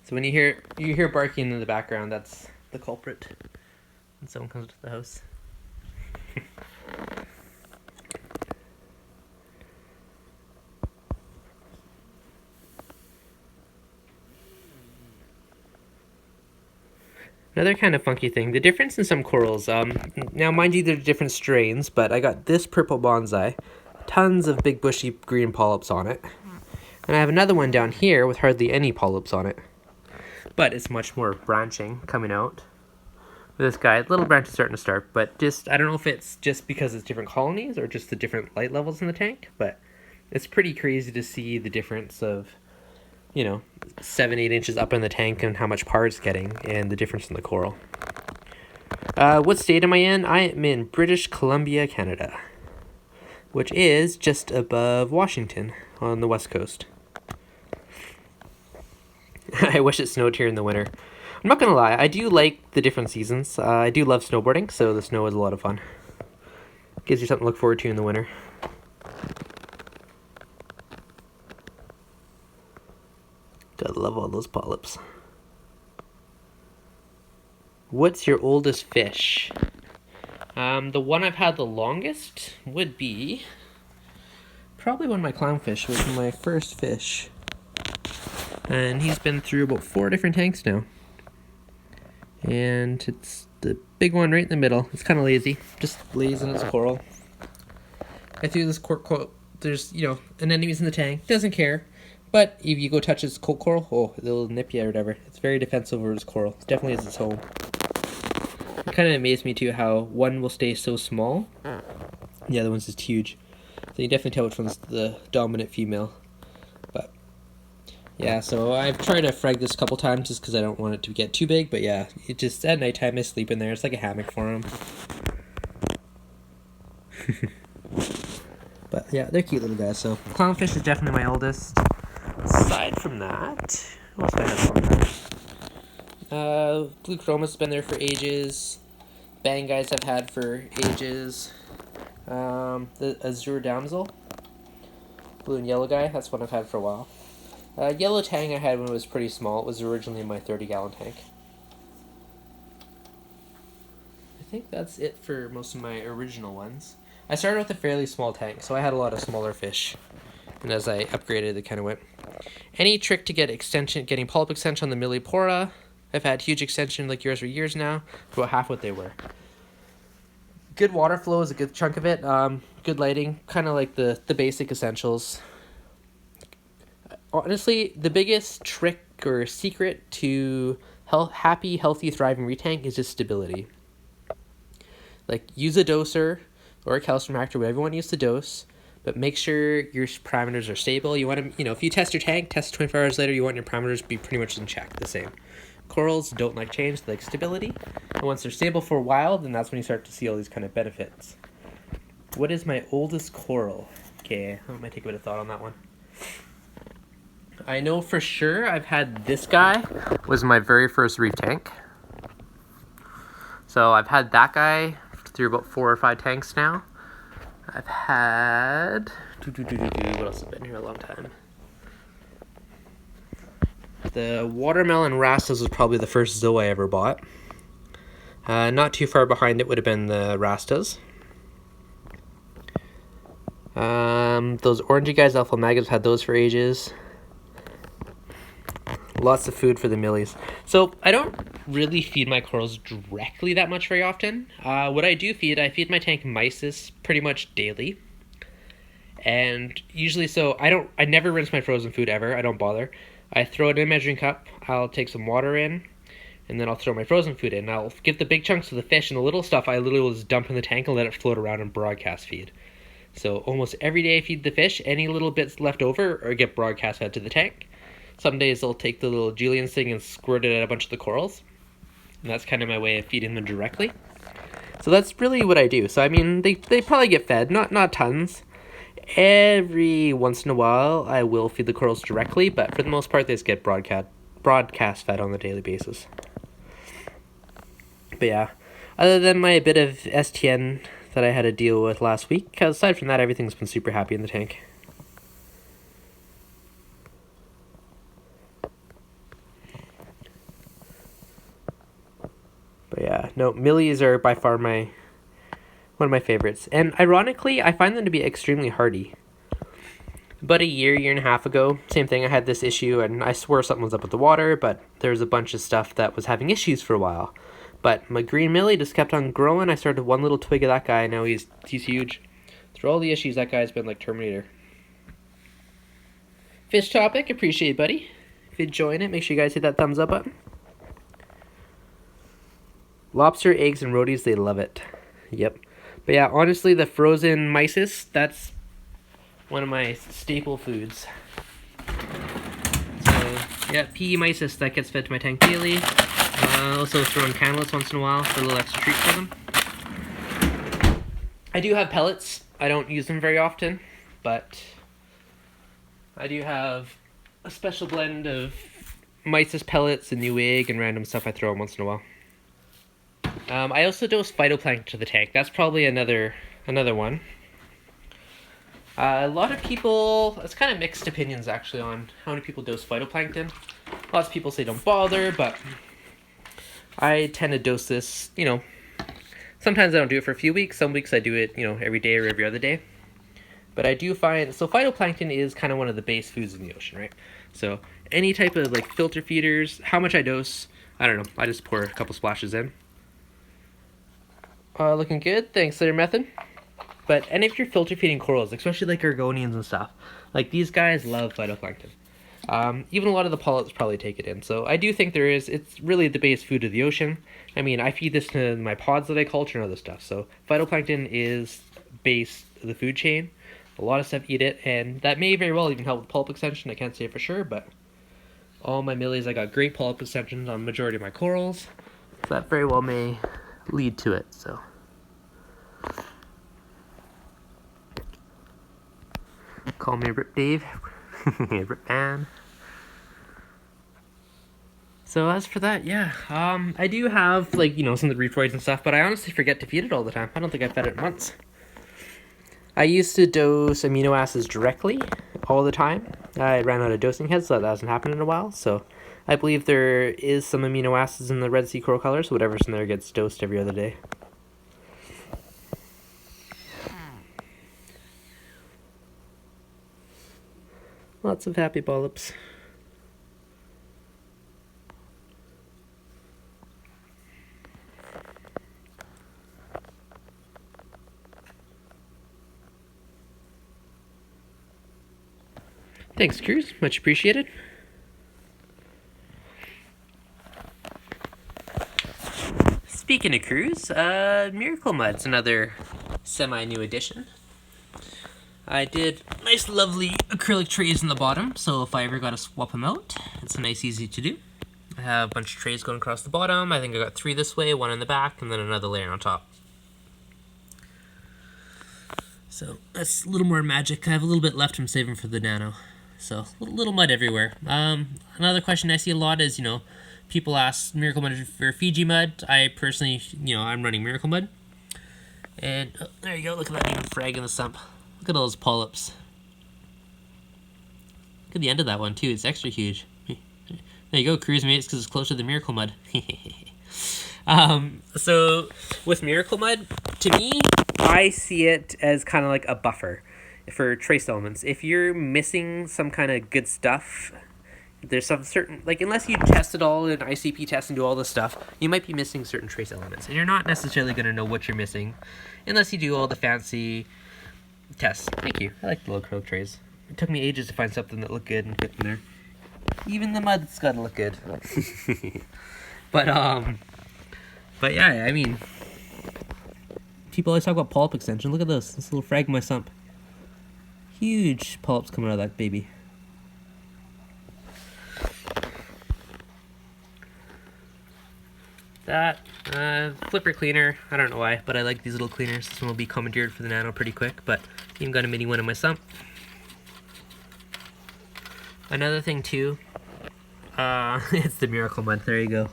So when you hear barking in the background, that's the culprit. And someone comes to the house. Another kind of funky thing, the difference in some corals, now mind you they're different strains, but I got this purple bonsai, tons of big bushy green polyps on it, and I have another one down here with hardly any polyps on it, but it's much more branching coming out. With this guy, little branches starting to start, but just, I don't know if it's just because it's different colonies or just the different light levels in the tank, but it's pretty crazy to see the difference of, you know, 7-8 inches up in the tank and how much par it's getting and the difference in the coral. What state am I in? I am in British Columbia, Canada, which is just above Washington on the west coast. I wish it snowed here in the winter. I'm not gonna lie, I do like the different seasons. I do love snowboarding, so the snow is a lot of fun. Gives you something to look forward to in the winter. Gotta love all those polyps. What's your oldest fish? The one I've had the longest would be probably one of my clownfish, which was my first fish. And he's been through about 4 different tanks now. And it's the big one right in the middle. It's kind of lazy, just lays in its coral. I threw this quote. There's, you know, anemones in the tank. Doesn't care. But if you go touch its coral, oh, it'll nip you or whatever. It's very defensive over its coral. It definitely is its home. It kind of amazed me too how one will stay so small, the other one's just huge. So you definitely tell which one's the dominant female. But yeah, so I've tried to frag this a couple times just because I don't want it to get too big. But yeah, it just at nighttime I sleep in there. It's like a hammock for them. But yeah, they're cute little guys. So clownfish is definitely my oldest. Aside from that, what else have I had for Blue chroma's been there for ages. Bang guys I've had for ages. The azure damsel, blue and yellow guy, that's one I've had for a while. Yellow tang I had when it was pretty small. It was originally in my 30-gallon tank. I think that's it for most of my original ones. I started with a fairly small tank, so I had a lot of smaller fish. And as I upgraded, it kind of went. Any trick to get extension, getting polyp extension on the Millipora? I've had huge extension like yours for years now, about half what they were. Good water flow is a good chunk of it. Good lighting, kind of like the basic essentials. Honestly, the biggest trick or secret to happy, healthy, thriving retank is just stability. Like, use a doser or a calcium reactor, whatever you want to use to dose, but make sure your parameters are stable. You want to, if you test your tank, test 24 hours later, you want your parameters to be pretty much in check, the same. Corals don't like change, they like stability. And once they're stable for a while, then that's when you start to see all these kind of benefits. What is my oldest coral? Okay, I might take a bit of thought on that one. I know for sure I've had this guy, was my very first reef tank. So I've had that guy through about 4 or 5 tanks now. I've had... What else has been here a long time? The watermelon rastas was probably the first Zoe I ever bought. Not too far behind it would have been the rastas. Those orangey guys, alpha maggots, had those for ages. Lots of food for the millies. So I don't really feed my corals directly that much very often. What I do feed, I feed my tank mysis pretty much daily. And usually, so I never rinse my frozen food ever. I don't bother. I throw it in a measuring cup. I'll take some water in, and then I'll throw my frozen food in. I'll give the big chunks to the fish, and the little stuff I literally will just dump in the tank and let it float around and broadcast feed. So almost every day I feed the fish. Any little bits left over or get broadcast fed to the tank. Some days I'll take the little Julien's thing and squirt it at a bunch of the corals. And that's kind of my way of feeding them directly. So that's really what I do. So I mean, they probably get fed, not tons. Every once in a while I will feed the corals directly, but for the most part they just get broadcast fed on a daily basis. But yeah, other than my bit of STN that I had to deal with last week, aside from that, everything's been super happy in the tank. But yeah, no, millies are by far one of my favorites. And ironically, I find them to be extremely hardy. About a year and a half ago, same thing, I had this issue, and I swore something was up with the water, but there was a bunch of stuff that was having issues for a while. But my green millie just kept on growing. I started one little twig of that guy, and now he's huge. Through all the issues, that guy's been like Terminator. Fish topic, appreciate it, buddy. If you're enjoying it, make sure you guys hit that thumbs up button. Lobster, eggs, and roadies, they love it. Yep. But yeah, honestly, the frozen mysis, that's one of my staple foods. So, yeah, PE mysis, that gets fed to my tank daily. Also throw in cannabis once in a while for a little extra treat for them. I do have pellets. I don't use them very often, but I do have a special blend of mysis pellets and new egg and random stuff I throw in once in a while. I also dose phytoplankton to the tank. That's probably another one. A lot of people, it's kind of mixed opinions actually on how many people dose phytoplankton. Lots of people say don't bother, but I tend to dose this, sometimes I don't do it for a few weeks. Some weeks I do it, every day or every other day. But I do find, so phytoplankton is kind of one of the base foods in the ocean, right? So any type of like filter feeders, how much I dose, I don't know. I just pour a couple splashes in. Looking good. Thanks, Slayer Method. But any of your filter feeding corals, especially like argonians and stuff, like these guys love phytoplankton. Even a lot of the polyps probably take it in. So I do think it's really the base food of the ocean. I mean, I feed this to my pods that I culture and other stuff. So phytoplankton is base of the food chain. A lot of stuff eat it, and that may very well even help with polyp extension. I can't say for sure, but all my millies, I got great polyp extensions on the majority of my corals. So that very well may lead to it, so. Call me Rip Dave. Rip Man. So as for that, yeah, I do have, some of the reef roids and stuff, but I honestly forget to feed it all the time. I don't think I've fed it once. I used to dose amino acids directly all the time. I ran out of dosing heads, so that hasn't happened in a while, so I believe there is some amino acids in the Red Sea coral color, so whatever's in there gets dosed every other day. Lots of happy polyps. Thanks, Cruz. Much appreciated. Speaking of Cruz, Miracle Mud's another semi-new addition. I did nice lovely acrylic trays in the bottom, so if I ever got to swap them out, it's nice easy to do. I have a bunch of trays going across the bottom. I think I got 3 this way, 1 in the back, and then another layer on top. So that's a little more magic. I have a little bit left I'm saving for the nano. So a little mud everywhere. Another question I see a lot is, people ask Miracle Mud for Fiji mud. I personally, I'm running Miracle Mud. And oh, there you go, look at that even frag in the sump. Look at all those polyps. Look at the end of that one too, it's extra huge. There you go, Cruise Mates, because it's closer to the Miracle Mud. So with Miracle Mud, to me, I see it as kind of like a buffer for trace elements. If you're missing some kind of good stuff, there's some certain, unless you test it all in ICP test and do all this stuff, you might be missing certain trace elements. And you're not necessarily going to know what you're missing unless you do all the fancy tests. Thank you. I like the little acrylic trays. It took me ages to find something that looked good and fit in there. Even the mud's got to look good. But yeah, I mean, people always talk about polyp extension. Look at this little frag in my sump. Huge polyps coming out of that baby. That flipper cleaner, I don't know why, but I like these little cleaners. This one will be commandeered for the nano pretty quick, but even got a mini one in my sump. Another thing too, it's the Miracle Mud. There you go.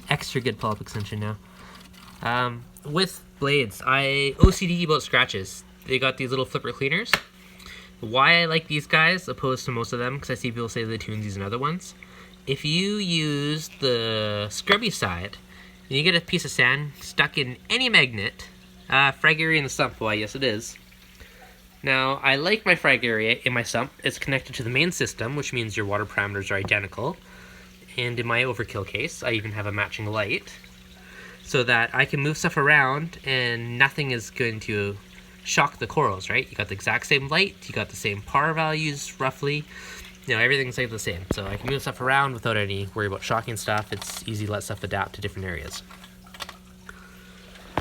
Extra good polyp extension now. With blades, I OCD about scratches. They got these little flipper cleaners. Why I like these guys opposed to most of them, because I see people say the Tunsies and other ones. If you use the scrubby side, and you get a piece of sand stuck in any magnet, frag area in the sump, why yes it is. Now, I like my frag area in my sump. It's connected to the main system, which means your water parameters are identical. And in my overkill case, I even have a matching light, so that I can move stuff around and nothing is going to shock the corals, right? You got the exact same light, you got the same par values roughly. You know, everything's like the same, so I can move stuff around without any worry about shocking stuff. It's easy to let stuff adapt to different areas.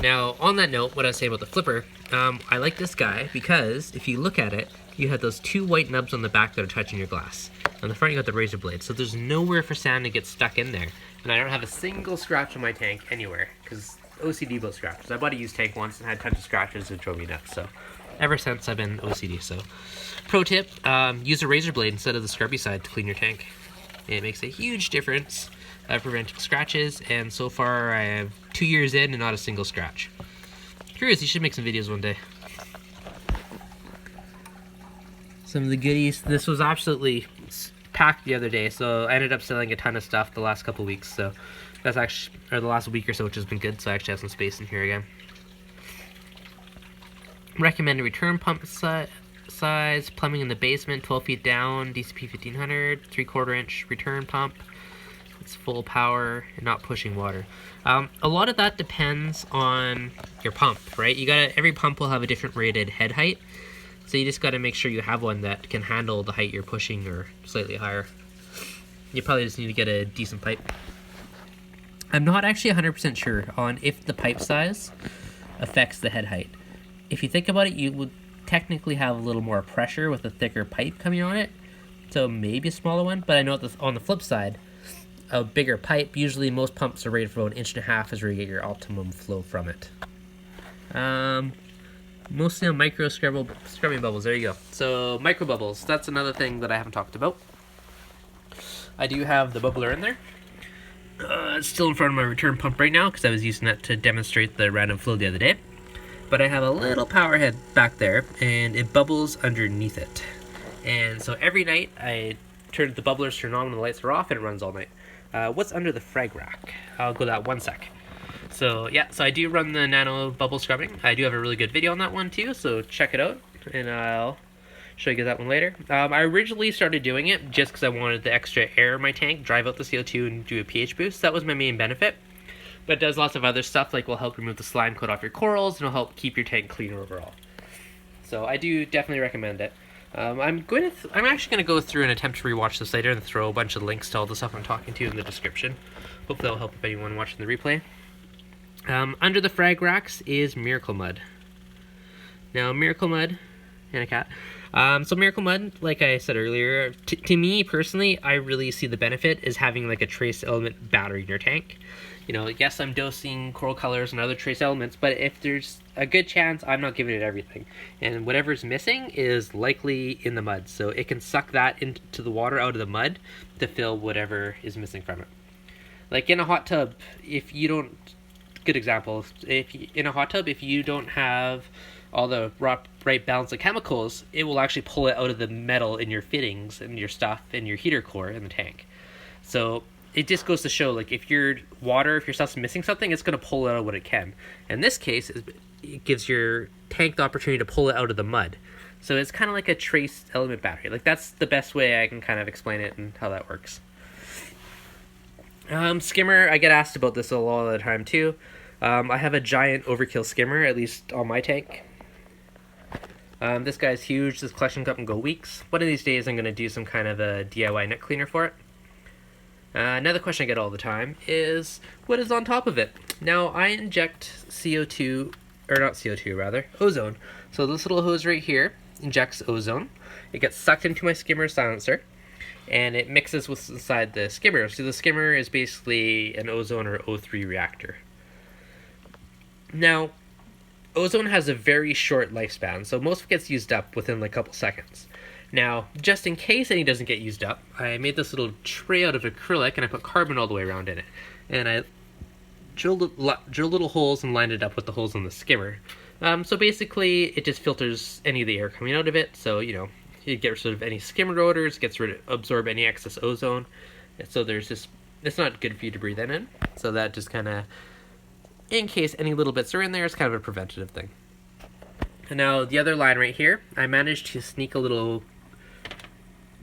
Now, on that note, what I was saying about the flipper, I like this guy because if you look at it, you have those two white nubs on the back that are touching your glass. On the front, you got the razor blade, so there's nowhere for sand to get stuck in there. And I don't have a single scratch on my tank anywhere, because OCD about scratches. I bought a used tank once and had tons of scratches that drove me nuts, so ever since I've been OCD, so. Pro tip, use a razor blade instead of the scrubby side to clean your tank. It makes a huge difference at preventing scratches, and so far I have 2 years in and not a single scratch. Curious, you should make some videos one day. Some of the goodies. This was absolutely packed the other day, so I ended up selling a ton of stuff the last couple weeks, so that's actually, or the last week or so, which has been good, so I actually have some space in here again. Recommended return pump size, plumbing in the basement, 12 feet down, DCP 1500, 3/4 inch return pump. It's full power and not pushing water. A lot of that depends on your pump, right? Every pump will have a different rated head height, so you just got to make sure you have one that can handle the height you're pushing or slightly higher. You probably just need to get a decent pipe. I'm not actually 100% sure on if the pipe size affects the head height. If you think about it, you would technically have a little more pressure with a thicker pipe coming on it, so maybe a smaller one, but I know on the flip side, a bigger pipe, usually most pumps are rated for about 1.5 inches is where you get your optimum flow from it. Mostly on micro scrubbing bubbles, there you go. So micro bubbles, that's another thing that I haven't talked about. I do have the bubbler in there. It's still in front of my return pump right now because I was using that to demonstrate the random flow the other day. But I have a little power head back there and it bubbles underneath it. And so every night I turn the bubblers turn on when the lights are off and it runs all night. What's under the frag rack? I'll go that one sec. So yeah, so I do run the nano bubble scrubbing. I do have a really good video on that one too, so check it out and I'll show you that one later. I originally started doing it just because I wanted the extra air in my tank, drive out the CO2 and do a pH boost. That was my main benefit. But it does lots of other stuff, like will help remove the slime coat off your corals and will help keep your tank cleaner overall. So I do definitely recommend it. I'm actually going to go through and attempt to rewatch this later and throw a bunch of links to all the stuff I'm talking to in the description. Hopefully that'll help if anyone watching the replay. Under the frag racks is Miracle Mud. Now Miracle Mud and a cat. So Miracle Mud, like I said earlier, to me personally, I really see the benefit is having like a trace element battery in your tank. You know, yes, I'm dosing coral colors and other trace elements, but if there's a good chance, I'm not giving it everything. And whatever's missing is likely in the mud, so it can suck that into the water out of the mud to fill whatever is missing from it. Like in a hot tub, if you don't, good example, in a hot tub, if you don't have all the right balance of chemicals, it will actually pull it out of the metal in your fittings and your stuff and your heater core in the tank. So it just goes to show, like, if your stuff's missing something, it's going to pull it out what it can. In this case, it gives your tank the opportunity to pull it out of the mud. So it's kind of like a trace element battery. Like, that's the best way I can kind of explain it and how that works. Skimmer, I get asked about this a lot of the time too. I have a giant overkill skimmer, at least on my tank. This guy's huge. This collection cup can go weeks. One of these days I'm going to do some kind of a DIY net cleaner for it. Another question I get all the time is, what is on top of it? Now, I inject CO2, or not CO2 rather, ozone. So this little hose right here injects ozone. It gets sucked into my skimmer silencer, and it mixes with inside the skimmer. So the skimmer is basically an ozone or O3 reactor. Now, ozone has a very short lifespan, so most of it gets used up within like a couple seconds. Now, just in case any doesn't get used up, I made this little tray out of acrylic and I put carbon all the way around in it. And I drilled little holes and lined it up with the holes on the skimmer. So basically, it just filters any of the air coming out of it. So, you know, you get rid of any skimmer odors, absorb any excess ozone. So it's not good for you to breathe in. So that just kind of, in case any little bits are in there, it's kind of a preventative thing. And now the other line right here, I managed to sneak a little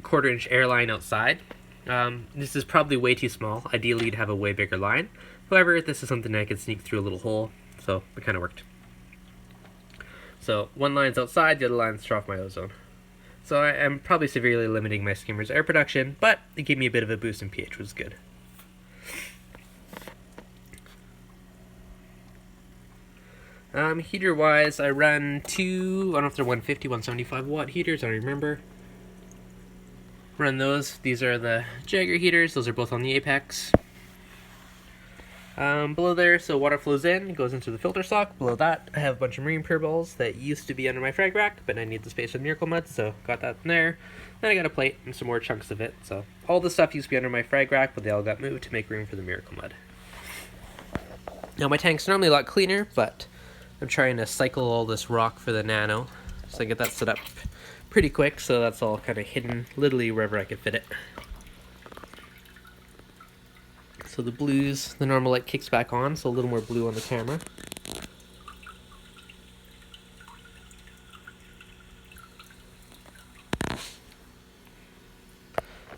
1/4 inch air line outside. This is probably way too small. Ideally, you'd have a way bigger line. However, this is something I could sneak through a little hole, so it kind of worked. So one line's outside, the other line's off my ozone. So I am probably severely limiting my skimmer's air production, but it gave me a bit of a boost in pH, which was good. Heater-wise, I run two, I don't know if they're 150, 175 watt heaters, I don't remember. Run those. These are the Jagger heaters. Those are both on the apex. Below there, so water flows in, goes into the filter sock. Below that, I have a bunch of marine pure balls that used to be under my frag rack, but I need the space with Miracle Mud, so got that in there. Then I got a plate and some more chunks of it. So all the stuff used to be under my frag rack, but they all got moved to make room for the Miracle Mud. Now my tank's normally a lot cleaner, but I'm trying to cycle all this rock for the nano, so I get that set up pretty quick, so that's all kind of hidden literally wherever I could fit it. So the blues, the normal light kicks back on, so a little more blue on the camera.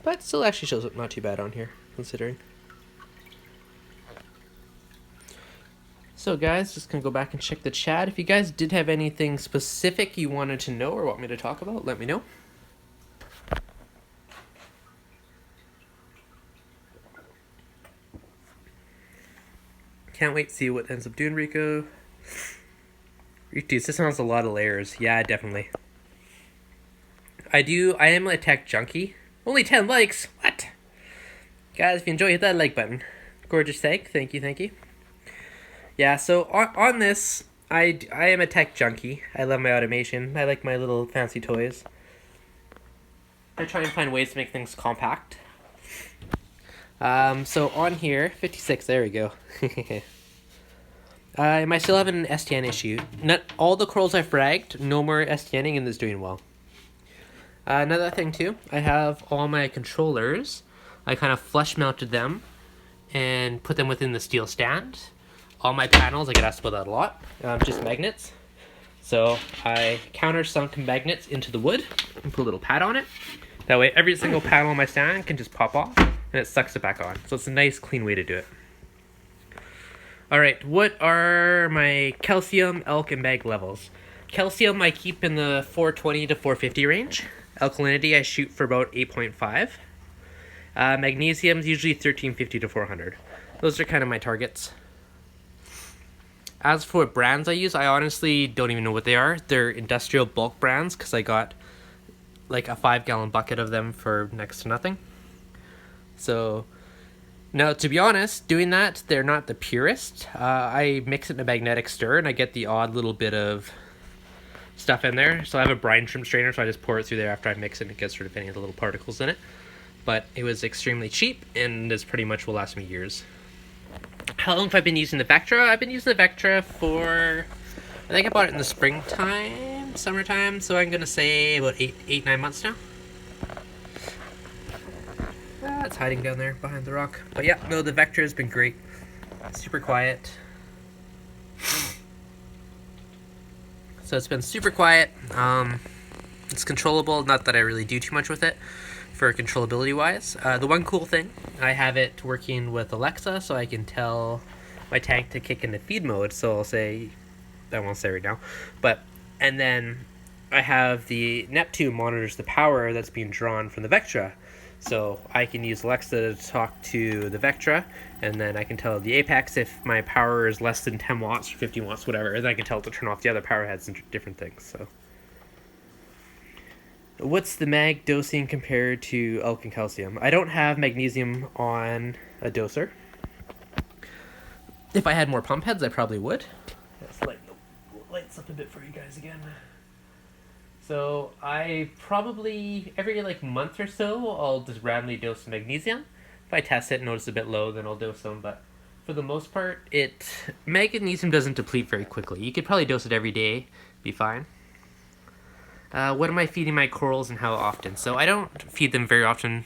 But still actually shows up not too bad on here, considering. So guys, just gonna go back and check the chat. If you guys did have anything specific you wanted to know or want me to talk about, let me know. Can't wait to see what ends up doing, Rico. ReefDudes, this one has a lot of layers. Yeah, definitely. I am a tech junkie. Only 10 likes? What? Guys, if you enjoy, hit that like button. Gorgeous tank. Thank you, thank you. Yeah, so on this, I am a tech junkie. I love my automation. I like my little fancy toys. I try and find ways to make things compact. So on here, 56, there we go. Am I still having an STN issue? Not all the corals I fragged, no more STNing, and it's doing well. Another thing too, I have all my controllers. I kind of flush mounted them and put them within the steel stand. All my panels, I get asked about that a lot, just magnets. So I countersunk magnets into the wood and put a little pad on it. That way every single panel on my stand can just pop off and it sucks it back on. So it's a nice clean way to do it. Alright, what are my calcium, elk, and bag levels? Calcium I keep in the 420 to 450 range. Alkalinity I shoot for about 8.5. Magnesium is usually 1350 to 400. Those are kind of my targets. As for brands I use, I honestly don't even know what they are. They're industrial bulk brands because I got like a 5-gallon bucket of them for next to nothing. So, now to be honest, doing that, they're not the purest. I mix it in a magnetic stir and I get the odd little bit of stuff in there. So I have a brine shrimp strainer, so I just pour it through there after I mix it and it gets rid of any of the little particles in it. But it was extremely cheap and this pretty much will last me years. How long have I been using the Vectra? I've been using the Vectra for, I think I bought it in the springtime, summertime, so I'm going to say about 9 months now. It's hiding down there behind the rock. But yeah, no, the Vectra has been great. Super quiet. So it's been super quiet. It's controllable, not that I really do too much with it for controllability wise. The one cool thing, I have it working with Alexa, so I can tell my tank to kick into feed mode. So I'll say, I won't say right now, but, and then I have the Neptune monitors the power that's being drawn from the Vectra. So I can use Alexa to talk to the Vectra, and then I can tell the Apex if my power is less than 10 watts or 15 watts, whatever, and then I can tell it to turn off the other power heads and different things. So, what's the mag dosing compared to alkaline calcium? I don't have magnesium on a doser. If I had more pump heads, I probably would. Let's light the lights up a bit for you guys again. So I probably, every like month or so, I'll just randomly dose some magnesium. If I test it and notice a bit low, then I'll dose some. But for the most part, magnesium doesn't deplete very quickly. You could probably dose it every day, be fine. What am I feeding my corals and how often? So I don't feed them very often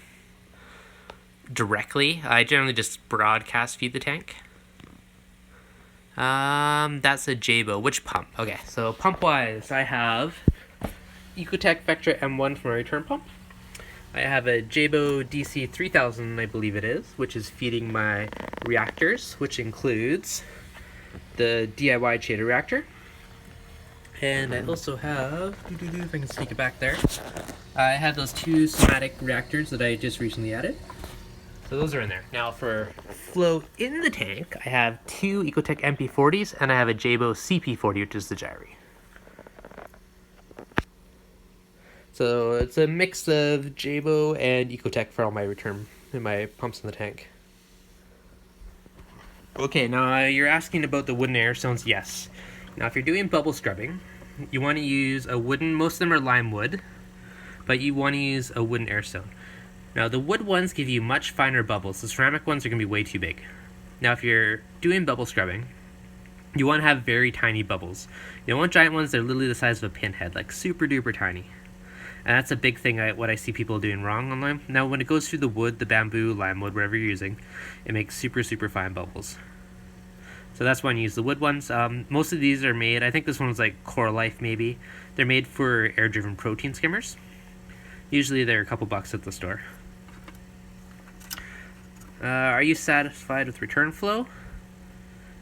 directly. I generally just broadcast feed the tank. That's a Jabo. Which pump? Okay, so pump-wise, I have Ecotech Vectra M1 for my return pump. I have a Jabo DC 3000, I believe it is, which is feeding my reactors, which includes the DIY Chaeto Reactor. And I also have, if I can sneak it back there, I have those two somatic reactors that I just recently added. So those are in there. Now for flow in the tank, I have two Ecotech MP40s, and I have a Jabo CP40, which is the gyri. So it's a mix of Jabo and Ecotech for all my return and my pumps in the tank. Okay, now you're asking about the wooden air stones. Yes. Now if you're doing bubble scrubbing, you want to use a wooden, most of them are lime wood, but you want to use a wooden air stone. Now the wood ones give you much finer bubbles. The ceramic ones are going to be way too big. Now if you're doing bubble scrubbing, you want to have very tiny bubbles. You don't want giant ones that are literally the size of a pinhead, like super duper tiny. And that's a big thing, what I see people doing wrong on lime. Now when it goes through the wood, the bamboo, lime wood, whatever you're using, it makes super, super fine bubbles. So that's why I use the wood ones. Most of these are made, I think this one was like Coralline maybe. They're made for air-driven protein skimmers. Usually they're a couple bucks at the store. Are you satisfied with return flow?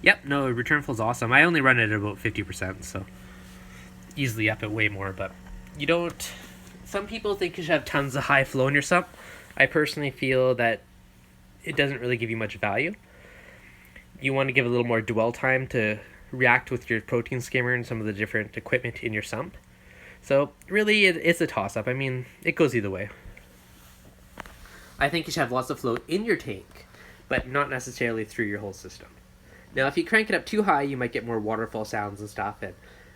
Yep, no, return flow is awesome. I only run it at about 50%, so easily up it way more, but you don't... Some people think you should have tons of high flow in your sump. I personally feel that it doesn't really give you much value. You want to give a little more dwell time to react with your protein skimmer and some of the different equipment in your sump. So really, it's a toss-up. I mean, it goes either way. I think you should have lots of flow in your tank, but not necessarily through your whole system. Now, if you crank it up too high, you might get more waterfall sounds and stuff. And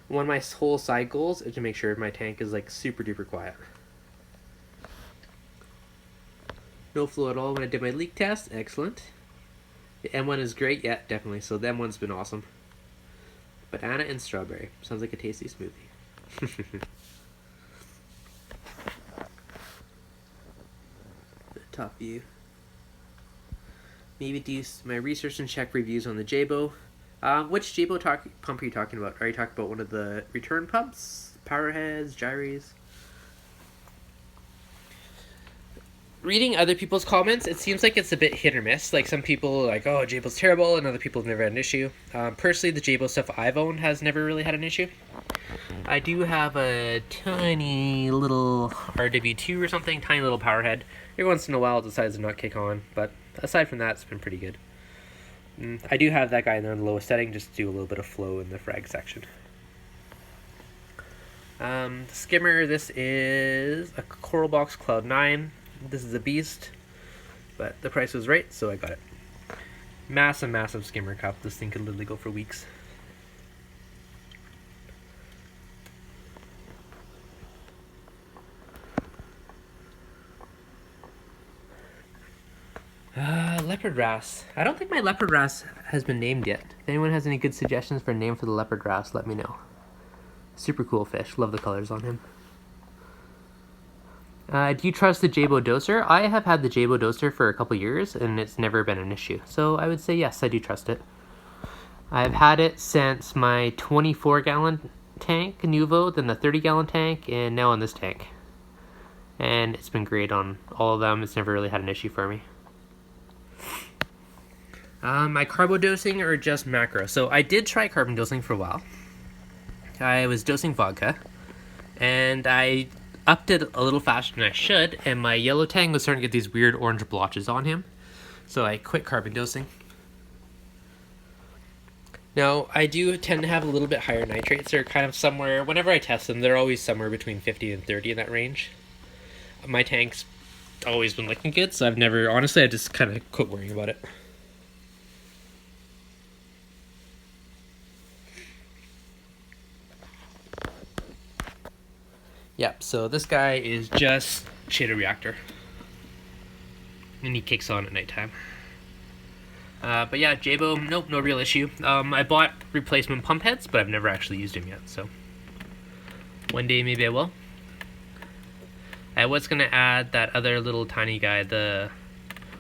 one of my whole side goals is to make sure my tank is like super duper quiet. No flow at all when I did my leak test. Excellent. The M1 is great. Yeah, definitely. So the M1's been awesome. Banana and strawberry. Sounds like a tasty smoothie. The top view. Maybe do my research and check reviews on the Jabo. Which Jabo pump are you talking about? Are you talking about one of the return pumps? Power heads? Gyries? Reading other people's comments, it seems like it's a bit hit or miss. Like some people are like, oh, Jabo's terrible, and other people have never had an issue. Personally, the Jabo stuff I've owned has never really had an issue. I do have a tiny little RW2 or something, tiny little power head. Every once in a while it decides to not kick on, but aside from that, it's been pretty good. I do have that guy in there in the lowest setting, just to do a little bit of flow in the frag section. The skimmer, this is a Coral Box Cloud 9. This is a beast, but the price was right, so I got it. Massive, massive skimmer cup. This thing could literally go for weeks. Leopard wrasse. I don't think my leopard wrasse has been named yet. If anyone has any good suggestions for a name for the leopard wrasse, let me know. Super cool fish. Love the colors on him. Do you trust the Jabo doser? I have had the Jabo doser for a couple years, and it's never been an issue. So I would say yes, I do trust it. I've had it since my 24-gallon tank, Nuvo, then the 30-gallon tank, and now on this tank. And it's been great on all of them. It's never really had an issue for me. My carbo dosing or just macro? So I did try carbon dosing for a while. I was dosing vodka, and I upped it a little faster than I should, and my yellow tang was starting to get these weird orange blotches on him. So I quit carbon dosing. Now, I do tend to have a little bit higher nitrates. They're kind of somewhere, whenever I test them, they're always somewhere between 50 and 30 in that range. My tank's always been looking good, so I've just kind of quit worrying about it. Yep, so this guy is just Chaeto Reactor. And he kicks on at nighttime. But yeah, Jabo, nope, no real issue. I bought replacement pump heads, but I've never actually used them yet, so one day maybe I will. I was going to add that other little tiny guy, the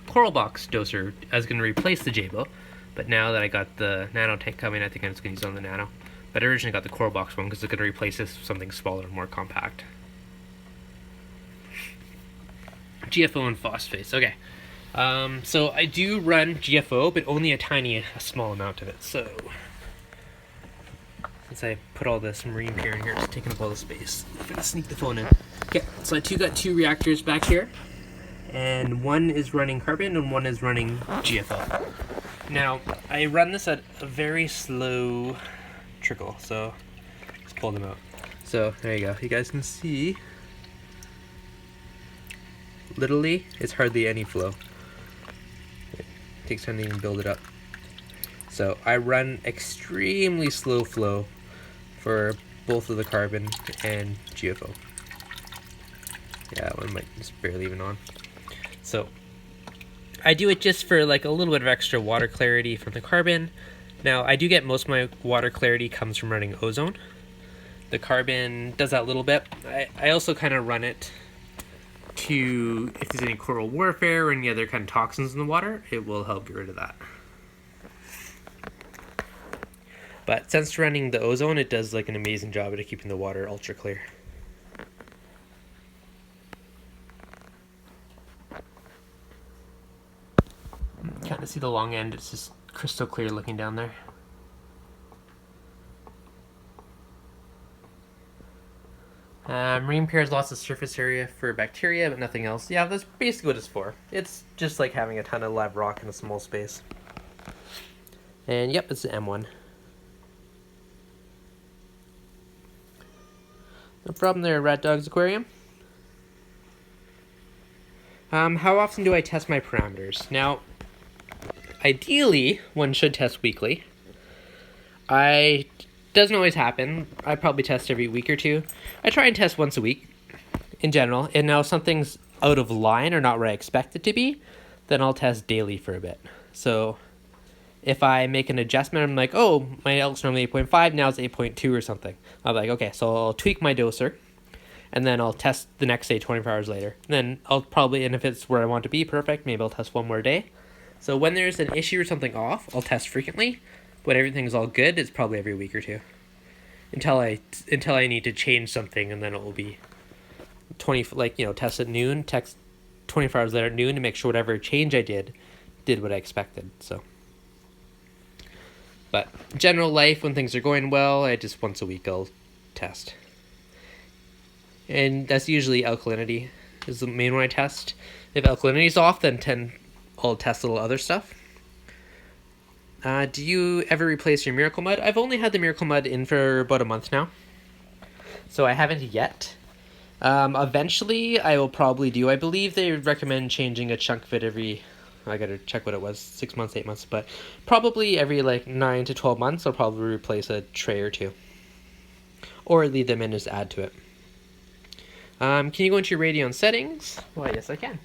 Coral Box doser. I was going to replace the Jabo, but now that I got the Nano tank coming, I think I'm just going to use it on the Nano. But I originally got the Coral Box one because it's going to replace this with something smaller and more compact. GFO and phosphates, okay. So I do run GFO, but only a small amount of it. So since I put all this marine gear in here, it's taking up all the space. I'm gonna sneak the phone in. Okay, so I got two reactors back here, and one is running carbon and one is running GFO. Now I run this at a very slow trickle, so let's pull them out. So there you go. You guys can see. Literally, it's hardly any flow. It takes time to even build it up. So I run extremely slow flow for both of the carbon and GFO. Yeah, that one might just barely even on. So I do it just for like a little bit of extra water clarity from the carbon. Now I do get most of my water clarity comes from running ozone. The carbon does that a little bit. I also kind of run it to, if there's any coral warfare or any other kind of toxins in the water, it will help get rid of that. But since running the ozone, it does like an amazing job at keeping the water ultra clear. Kind of see the long end, it's just crystal clear looking down there. Marine pairs lots of surface area for bacteria, but nothing else. Yeah, that's basically what it's for. It's just like having a ton of live rock in a small space. And yep, it's the M1. No problem there, Rat Dog's Aquarium. How often do I test my parameters? Now, ideally, one should test weekly. Doesn't always happen. I probably test every week or two. I try and test once a week, in general. And now if something's out of line or not where I expect it to be, then I'll test daily for a bit. So if I make an adjustment, I'm like, oh, my elk's normally 8.5, now it's 8.2 or something. I'm like, okay, so I'll tweak my doser, and then I'll test the next day 24 hours later. And then I'll probably, and if it's where I want to be, perfect, maybe I'll test one more day. So when there's an issue or something off, I'll test frequently. When everything's all good, it's probably every week or two. Until I need to change something, and then it will be test at noon, text 24 hours later at noon to make sure whatever change I did what I expected. So, but general life, when things are going well, I just once a week I'll test. And that's usually alkalinity is the main one I test. If alkalinity is off, then I'll test a little other stuff. Do you ever replace your Miracle Mud? I've only had the Miracle Mud in for about a month now, so I haven't yet. Eventually, I will probably do. I believe they recommend changing a chunk of it every, I gotta check what it was, 6 months, 8 months, but probably every like 9 to 12 months, I'll probably replace a tray or two. Or leave them in and just add to it. Can you go into your Radeon settings? Well, yes, I can.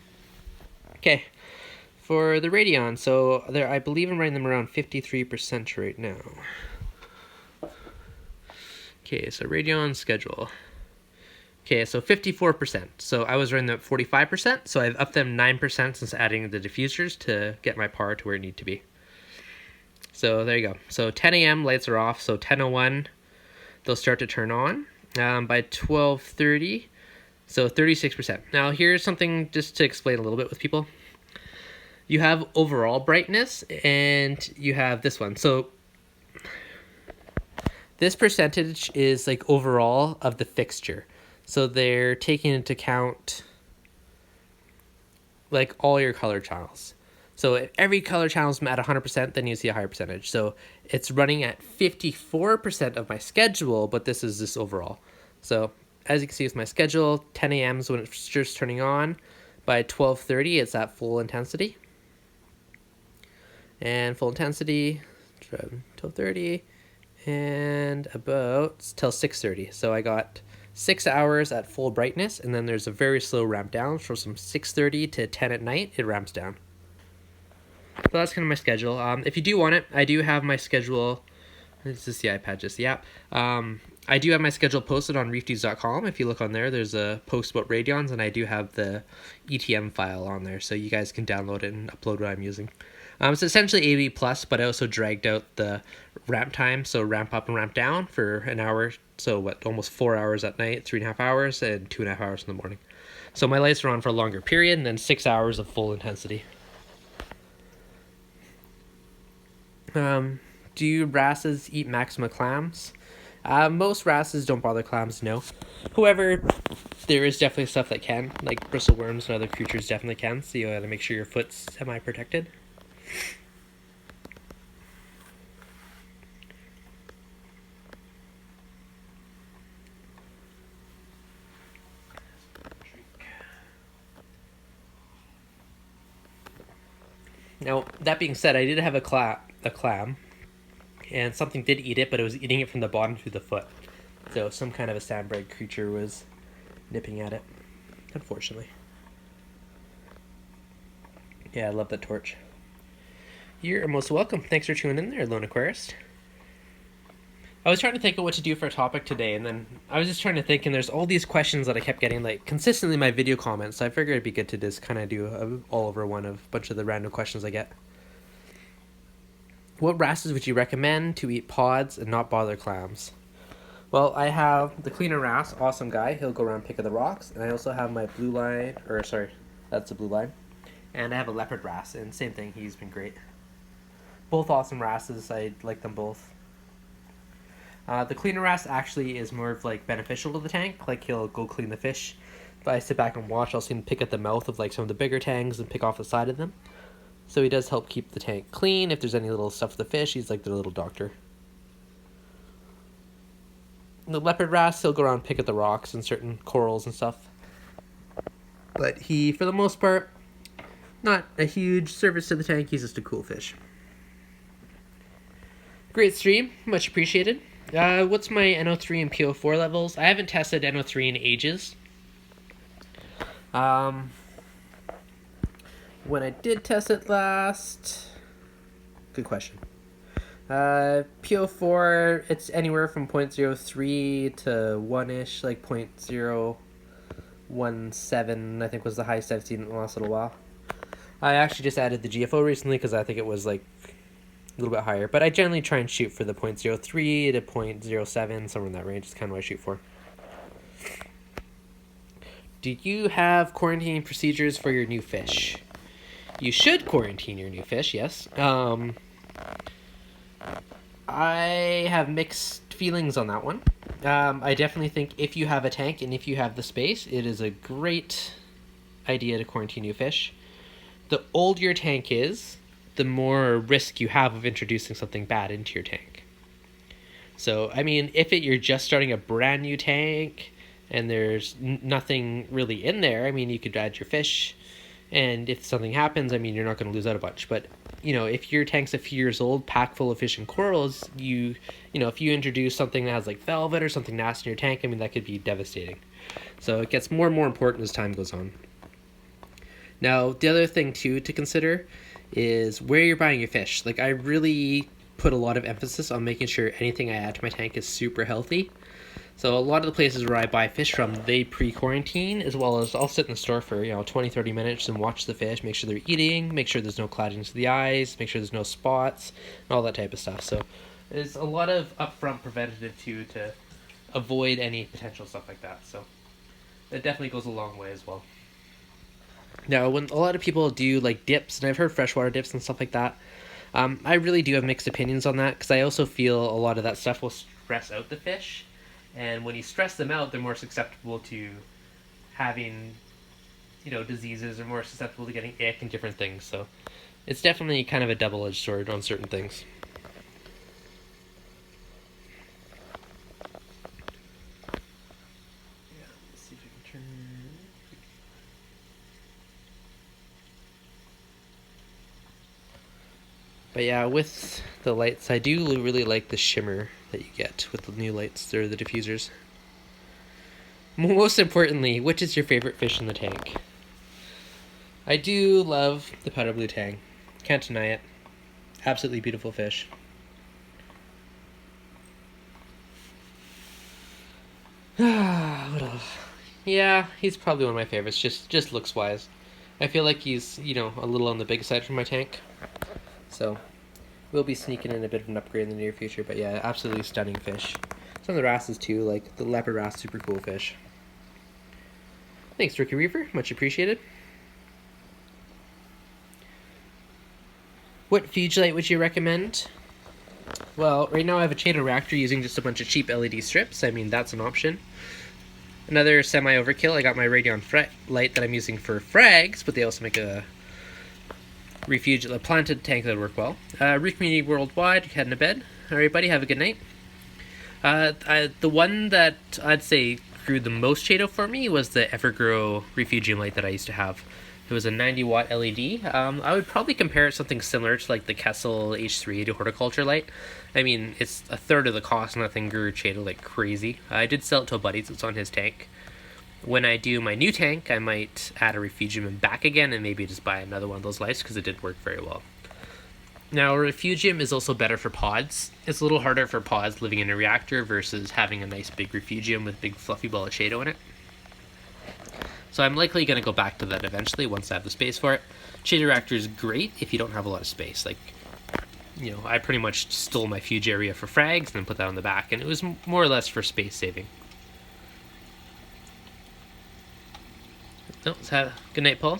Okay. For the Radeon, so there, I believe I'm running them around 53% right now. Okay, so Radeon schedule. Okay, so 54%. So I was running them at 45%, so I've upped them 9% since adding the diffusers to get my power to where it needs to be. So there you go. So 10 a.m. lights are off, so 10:01 they'll start to turn on. By 12:30, so 36%. Now here's something just to explain a little bit with people. You have overall brightness, and you have this one. So this percentage is like overall of the fixture. So they're taking into account like all your color channels. So if every color channel is at 100%, then you see a higher percentage. So it's running at 54% of my schedule, but this is this overall. So as you can see with my schedule, 10 a.m. is when it's just turning on. By 12:30, it's at full intensity. And full intensity, 12:30, and about till 6:30. So I got 6 hours at full brightness, and then there's a very slow ramp down. So from 6:30 to 10 at night, it ramps down. So that's kind of my schedule. If you do want it, I do have my schedule. This is the iPad, just the app. I do have my schedule posted on ReefDudes.com. If you look on there, there's a post about radions, and I do have the ETM file on there, so you guys can download it and upload what I'm using. It's essentially AB+, but I also dragged out the ramp time, so ramp up and ramp down for an hour. So what, almost 4 hours at night, 3.5 hours, and 2.5 hours in the morning. So my lights are on for a longer period, and then 6 hours of full intensity. Do wrasses eat maxima clams? Most wrasses don't bother clams, no. However, there is definitely stuff that can, like bristleworms and other creatures definitely can, so you gotta make sure your foot's semi-protected. Now, that being said, I did have a clam, and something did eat it, but it was eating it from the bottom through the foot. So some kind of a sandbag creature was nipping at it, unfortunately. Yeah, I love that torch. You're most welcome. Thanks for tuning in there, Lone Aquarist. I was trying to think of what to do for a topic today, and then I was just trying to think, and there's all these questions that I kept getting, like, consistently in my video comments, so I figured it'd be good to just kind of do a all-over one of a bunch of the random questions I get. What wrasses would you recommend to eat pods and not bother clams? Well, I have the cleaner wrasse, awesome guy, he'll go around picking the rocks, and I also have my blue line, or sorry, that's the blue line, and I have a leopard wrasse, and same thing, he's been great. Both awesome wrasses, I like them both. The cleaner wrasse actually is more of like beneficial to the tank, like he'll go clean the fish. If I sit back and watch, I'll see him pick at the mouth of like some of the bigger tanks and pick off the side of them. So he does help keep the tank clean. If there's any little stuff with the fish, he's like the little doctor. The leopard wrasse, he'll go around and pick at the rocks and certain corals and stuff. But he, for the most part, not a huge service to the tank, he's just a cool fish. Great stream, much appreciated. What's my NO3 and PO4 levels? I haven't tested NO3 in ages. When I did test it last, good question. PO4, it's anywhere from 0.03 to 1-ish, like 0.017, I think was the highest I've seen in the last little while. I actually just added the GFO recently because I think it was like a little bit higher, but I generally try and shoot for the 0.03 to 0.07, somewhere in that range is kind of what I shoot for. Do you have quarantine procedures for your new fish? You should quarantine your new fish, yes. I have mixed feelings on that one. I definitely think if you have a tank and if you have the space, it is a great idea to quarantine new fish. The older your tank is, the more risk you have of introducing something bad into your tank. So, I mean, if you're just starting a brand new tank and there's nothing really in there, I mean, you could add your fish, and if something happens, I mean, you're not going to lose out a bunch. But, you know, if your tank's a few years old, packed full of fish and corals, you know, if you introduce something that has like velvet or something nasty in your tank, I mean, that could be devastating. So it gets more and more important as time goes on. Now, the other thing, too, to consider is where you're buying your fish. Like, I really put a lot of emphasis on making sure anything I add to my tank is super healthy. So a lot of the places where I buy fish from, they pre-quarantine, as well as I'll sit in the store for, 20-30 minutes and watch the fish, make sure they're eating, make sure there's no cloudiness of the eyes, make sure there's no spots, and all that type of stuff. So there's a lot of upfront preventative, too, to avoid any potential stuff like that. So that definitely goes a long way as well. Now, when a lot of people do like dips, and I've heard freshwater dips and stuff like that, I really do have mixed opinions on that, because I also feel a lot of that stuff will stress out the fish. And when you stress them out, they're more susceptible to having, diseases, or more susceptible to getting ick and different things. So it's definitely kind of a double-edged sword on certain things. Yeah, let's see if I can turn. But yeah, with the lights, I do really like the shimmer that you get with the new lights. They're the diffusers. Most importantly, which is your favorite fish in the tank? I do love the powder blue tang. Can't deny it. Absolutely beautiful fish. What else? Yeah, he's probably one of my favorites, just looks wise. I feel like he's, a little on the big side for my tank. So, we'll be sneaking in a bit of an upgrade in the near future, but yeah, absolutely stunning fish. Some of the wrasses too, like the leopard wrasse, super cool fish. Thanks, Rookie Reaver, much appreciated. What Fuge light would you recommend? Well, right now I have a Chaeto Reactor using just a bunch of cheap LED strips. I mean, that's an option. Another semi-overkill, I got my Radion light that I'm using for frags, but they also make a planted tank that would work well. Reef community worldwide, heading to bed. Alright, buddy, have a good night. The one that I'd say grew the most Chaeto for me was the Evergrow Refugium light that I used to have. It was a 90-watt LED. I would probably compare it to something similar to like the Kessel H3 horticulture light. I mean, it's a third of the cost, and that thing grew Chaeto like crazy. I did sell it to a buddy, so it's on his tank. When I do my new tank, I might add a Refugium and back again, and maybe just buy another one of those lights, because it did work very well. Now, Refugium is also better for pods. It's a little harder for pods living in a reactor versus having a nice big Refugium with a big fluffy ball of Chaeto in it. So I'm likely going to go back to that eventually once I have the space for it. Chaeto Reactor is great if you don't have a lot of space. Like, I pretty much stole my Fuge area for frags and then put that on the back, and it was more or less for space saving. Good night, Paul.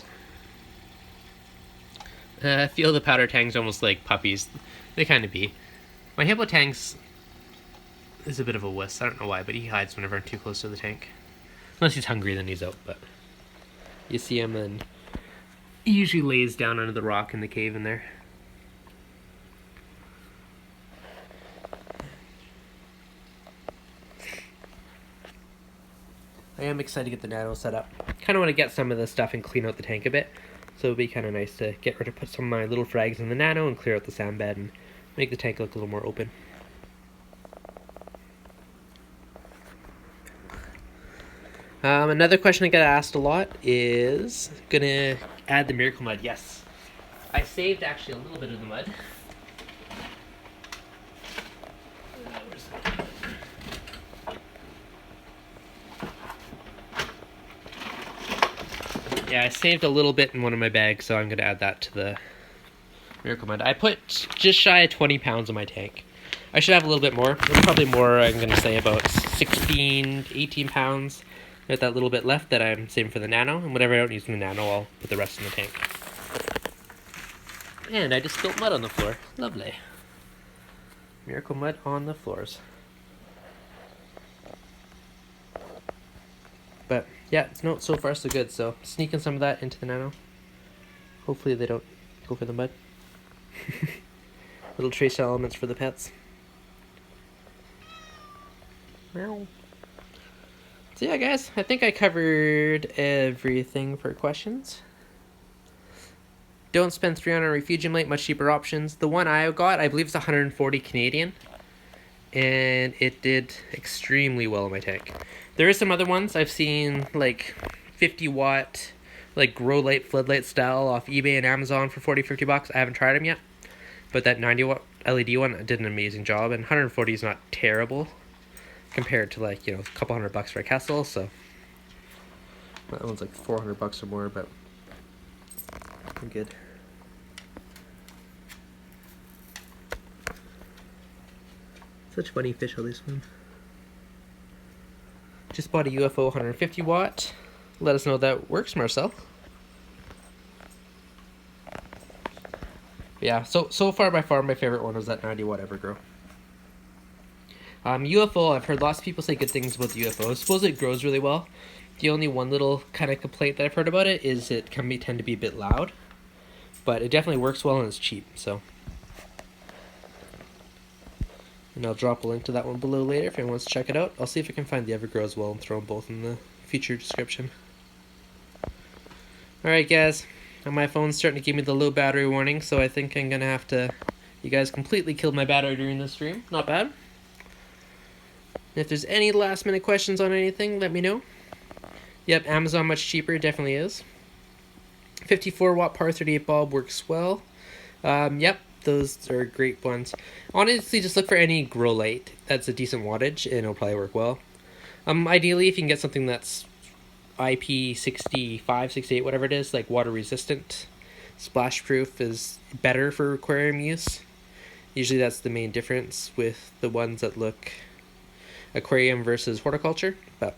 I feel the powder tangs almost like puppies. They kind of be. My hippo tanks is a bit of a wuss. I don't know why, but he hides whenever I'm too close to the tank. Unless he's hungry, then he's out, but you see him and he usually lays down under the rock in the cave in there. I am excited to get the nano set up. Kind of want to get some of the stuff and clean out the tank a bit. So it'd be kind of nice to put some of my little frags in the nano and clear out the sand bed and make the tank look a little more open. Another question I get asked a lot is, gonna add the Miracle Mud. Yes. I saved actually a little bit of the mud. Yeah, I saved a little bit in one of my bags, so I'm going to add that to the Miracle Mud. I put just shy of 20 pounds in my tank. I should have a little bit more. There's probably more, I'm going to say about 16, 18 pounds. There's that little bit left that I'm saving for the nano, and whatever I don't use in the nano, I'll put the rest in the tank. And I just spilled mud on the floor. Lovely. Miracle Mud on the floors. But yeah, no, so far so good. So sneaking some of that into the nano. Hopefully they don't go for the mud. Little trace elements for the pets. Meow. So yeah, guys, I think I covered everything for questions. Don't spend $300 on Refugium light, much cheaper options. The one I got, I believe it's 140 Canadian. And it did extremely well in my tank. There is some other ones I've seen, like 50 watt, like grow light, floodlight style off eBay and Amazon for 40, 50 bucks. I haven't tried them yet, but that 90 watt LED one did an amazing job, and 140 is not terrible compared to like, a couple $100 for a Kessel. So that one's like 400 bucks or more, but I'm good. Such funny fish how they swim. Just bought a UFO 150 watt. Let us know if that works, Marcel. Yeah, so far by far my favorite one was that 90 watt Evergrow. UFO, I've heard lots of people say good things about the UFO. Supposedly it grows really well. The only one little kind of complaint that I've heard about it is it can tend to be a bit loud. But it definitely works well and it's cheap, so. And I'll drop a link to that one below later if anyone wants to check it out. I'll see if I can find the ever grows well and throw them both in the feature description. Alright guys, my phone's starting to give me the low battery warning, so I think I'm going to have to... You guys completely killed my battery during this stream. Not bad. If there's any last minute questions on anything, let me know. Yep, Amazon much cheaper, it definitely is. 54 watt par 38 bulb works well. Yep, those are great ones. Honestly, just look for any grow light that's a decent wattage and it'll probably work well. Ideally, if you can get something that's IP65, 68, whatever it is, like water resistant, splash proof is better for aquarium use. Usually that's the main difference with the ones that look aquarium versus horticulture. But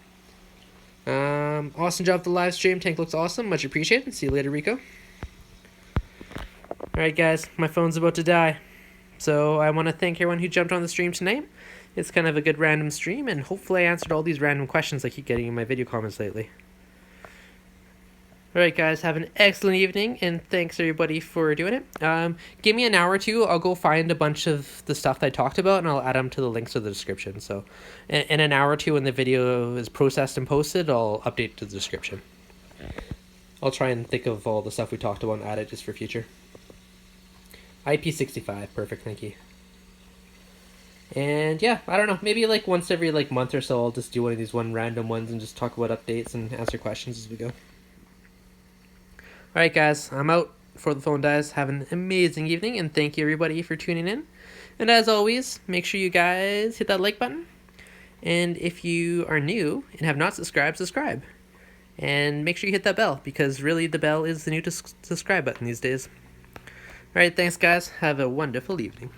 awesome job with the live stream. Tank looks awesome. Much appreciated. See you later, Rico. Alright guys, my phone's about to die. So I want to thank everyone who jumped on the stream tonight. It's kind of a good random stream, and hopefully I answered all these random questions I keep getting in my video comments lately. Alright guys, have an excellent evening, and thanks everybody for doing it. Give me an hour or two, I'll go find a bunch of the stuff that I talked about, and I'll add them to the links to the description. So in an hour or two when the video is processed and posted, I'll update the description. I'll try and think of all the stuff we talked about and add it just for future. IP65, perfect, thank you. And yeah, I don't know, maybe like once every like month or so I'll just do one of these random ones and just talk about updates and answer questions as we go. Alright guys, I'm out before the phone dies. Have an amazing evening, and thank you everybody for tuning in. And as always, make sure you guys hit that like button. And if you are new and have not subscribed, subscribe. And make sure you hit that bell, because really the bell is the new subscribe button these days. Alright, thanks guys. Have a wonderful evening.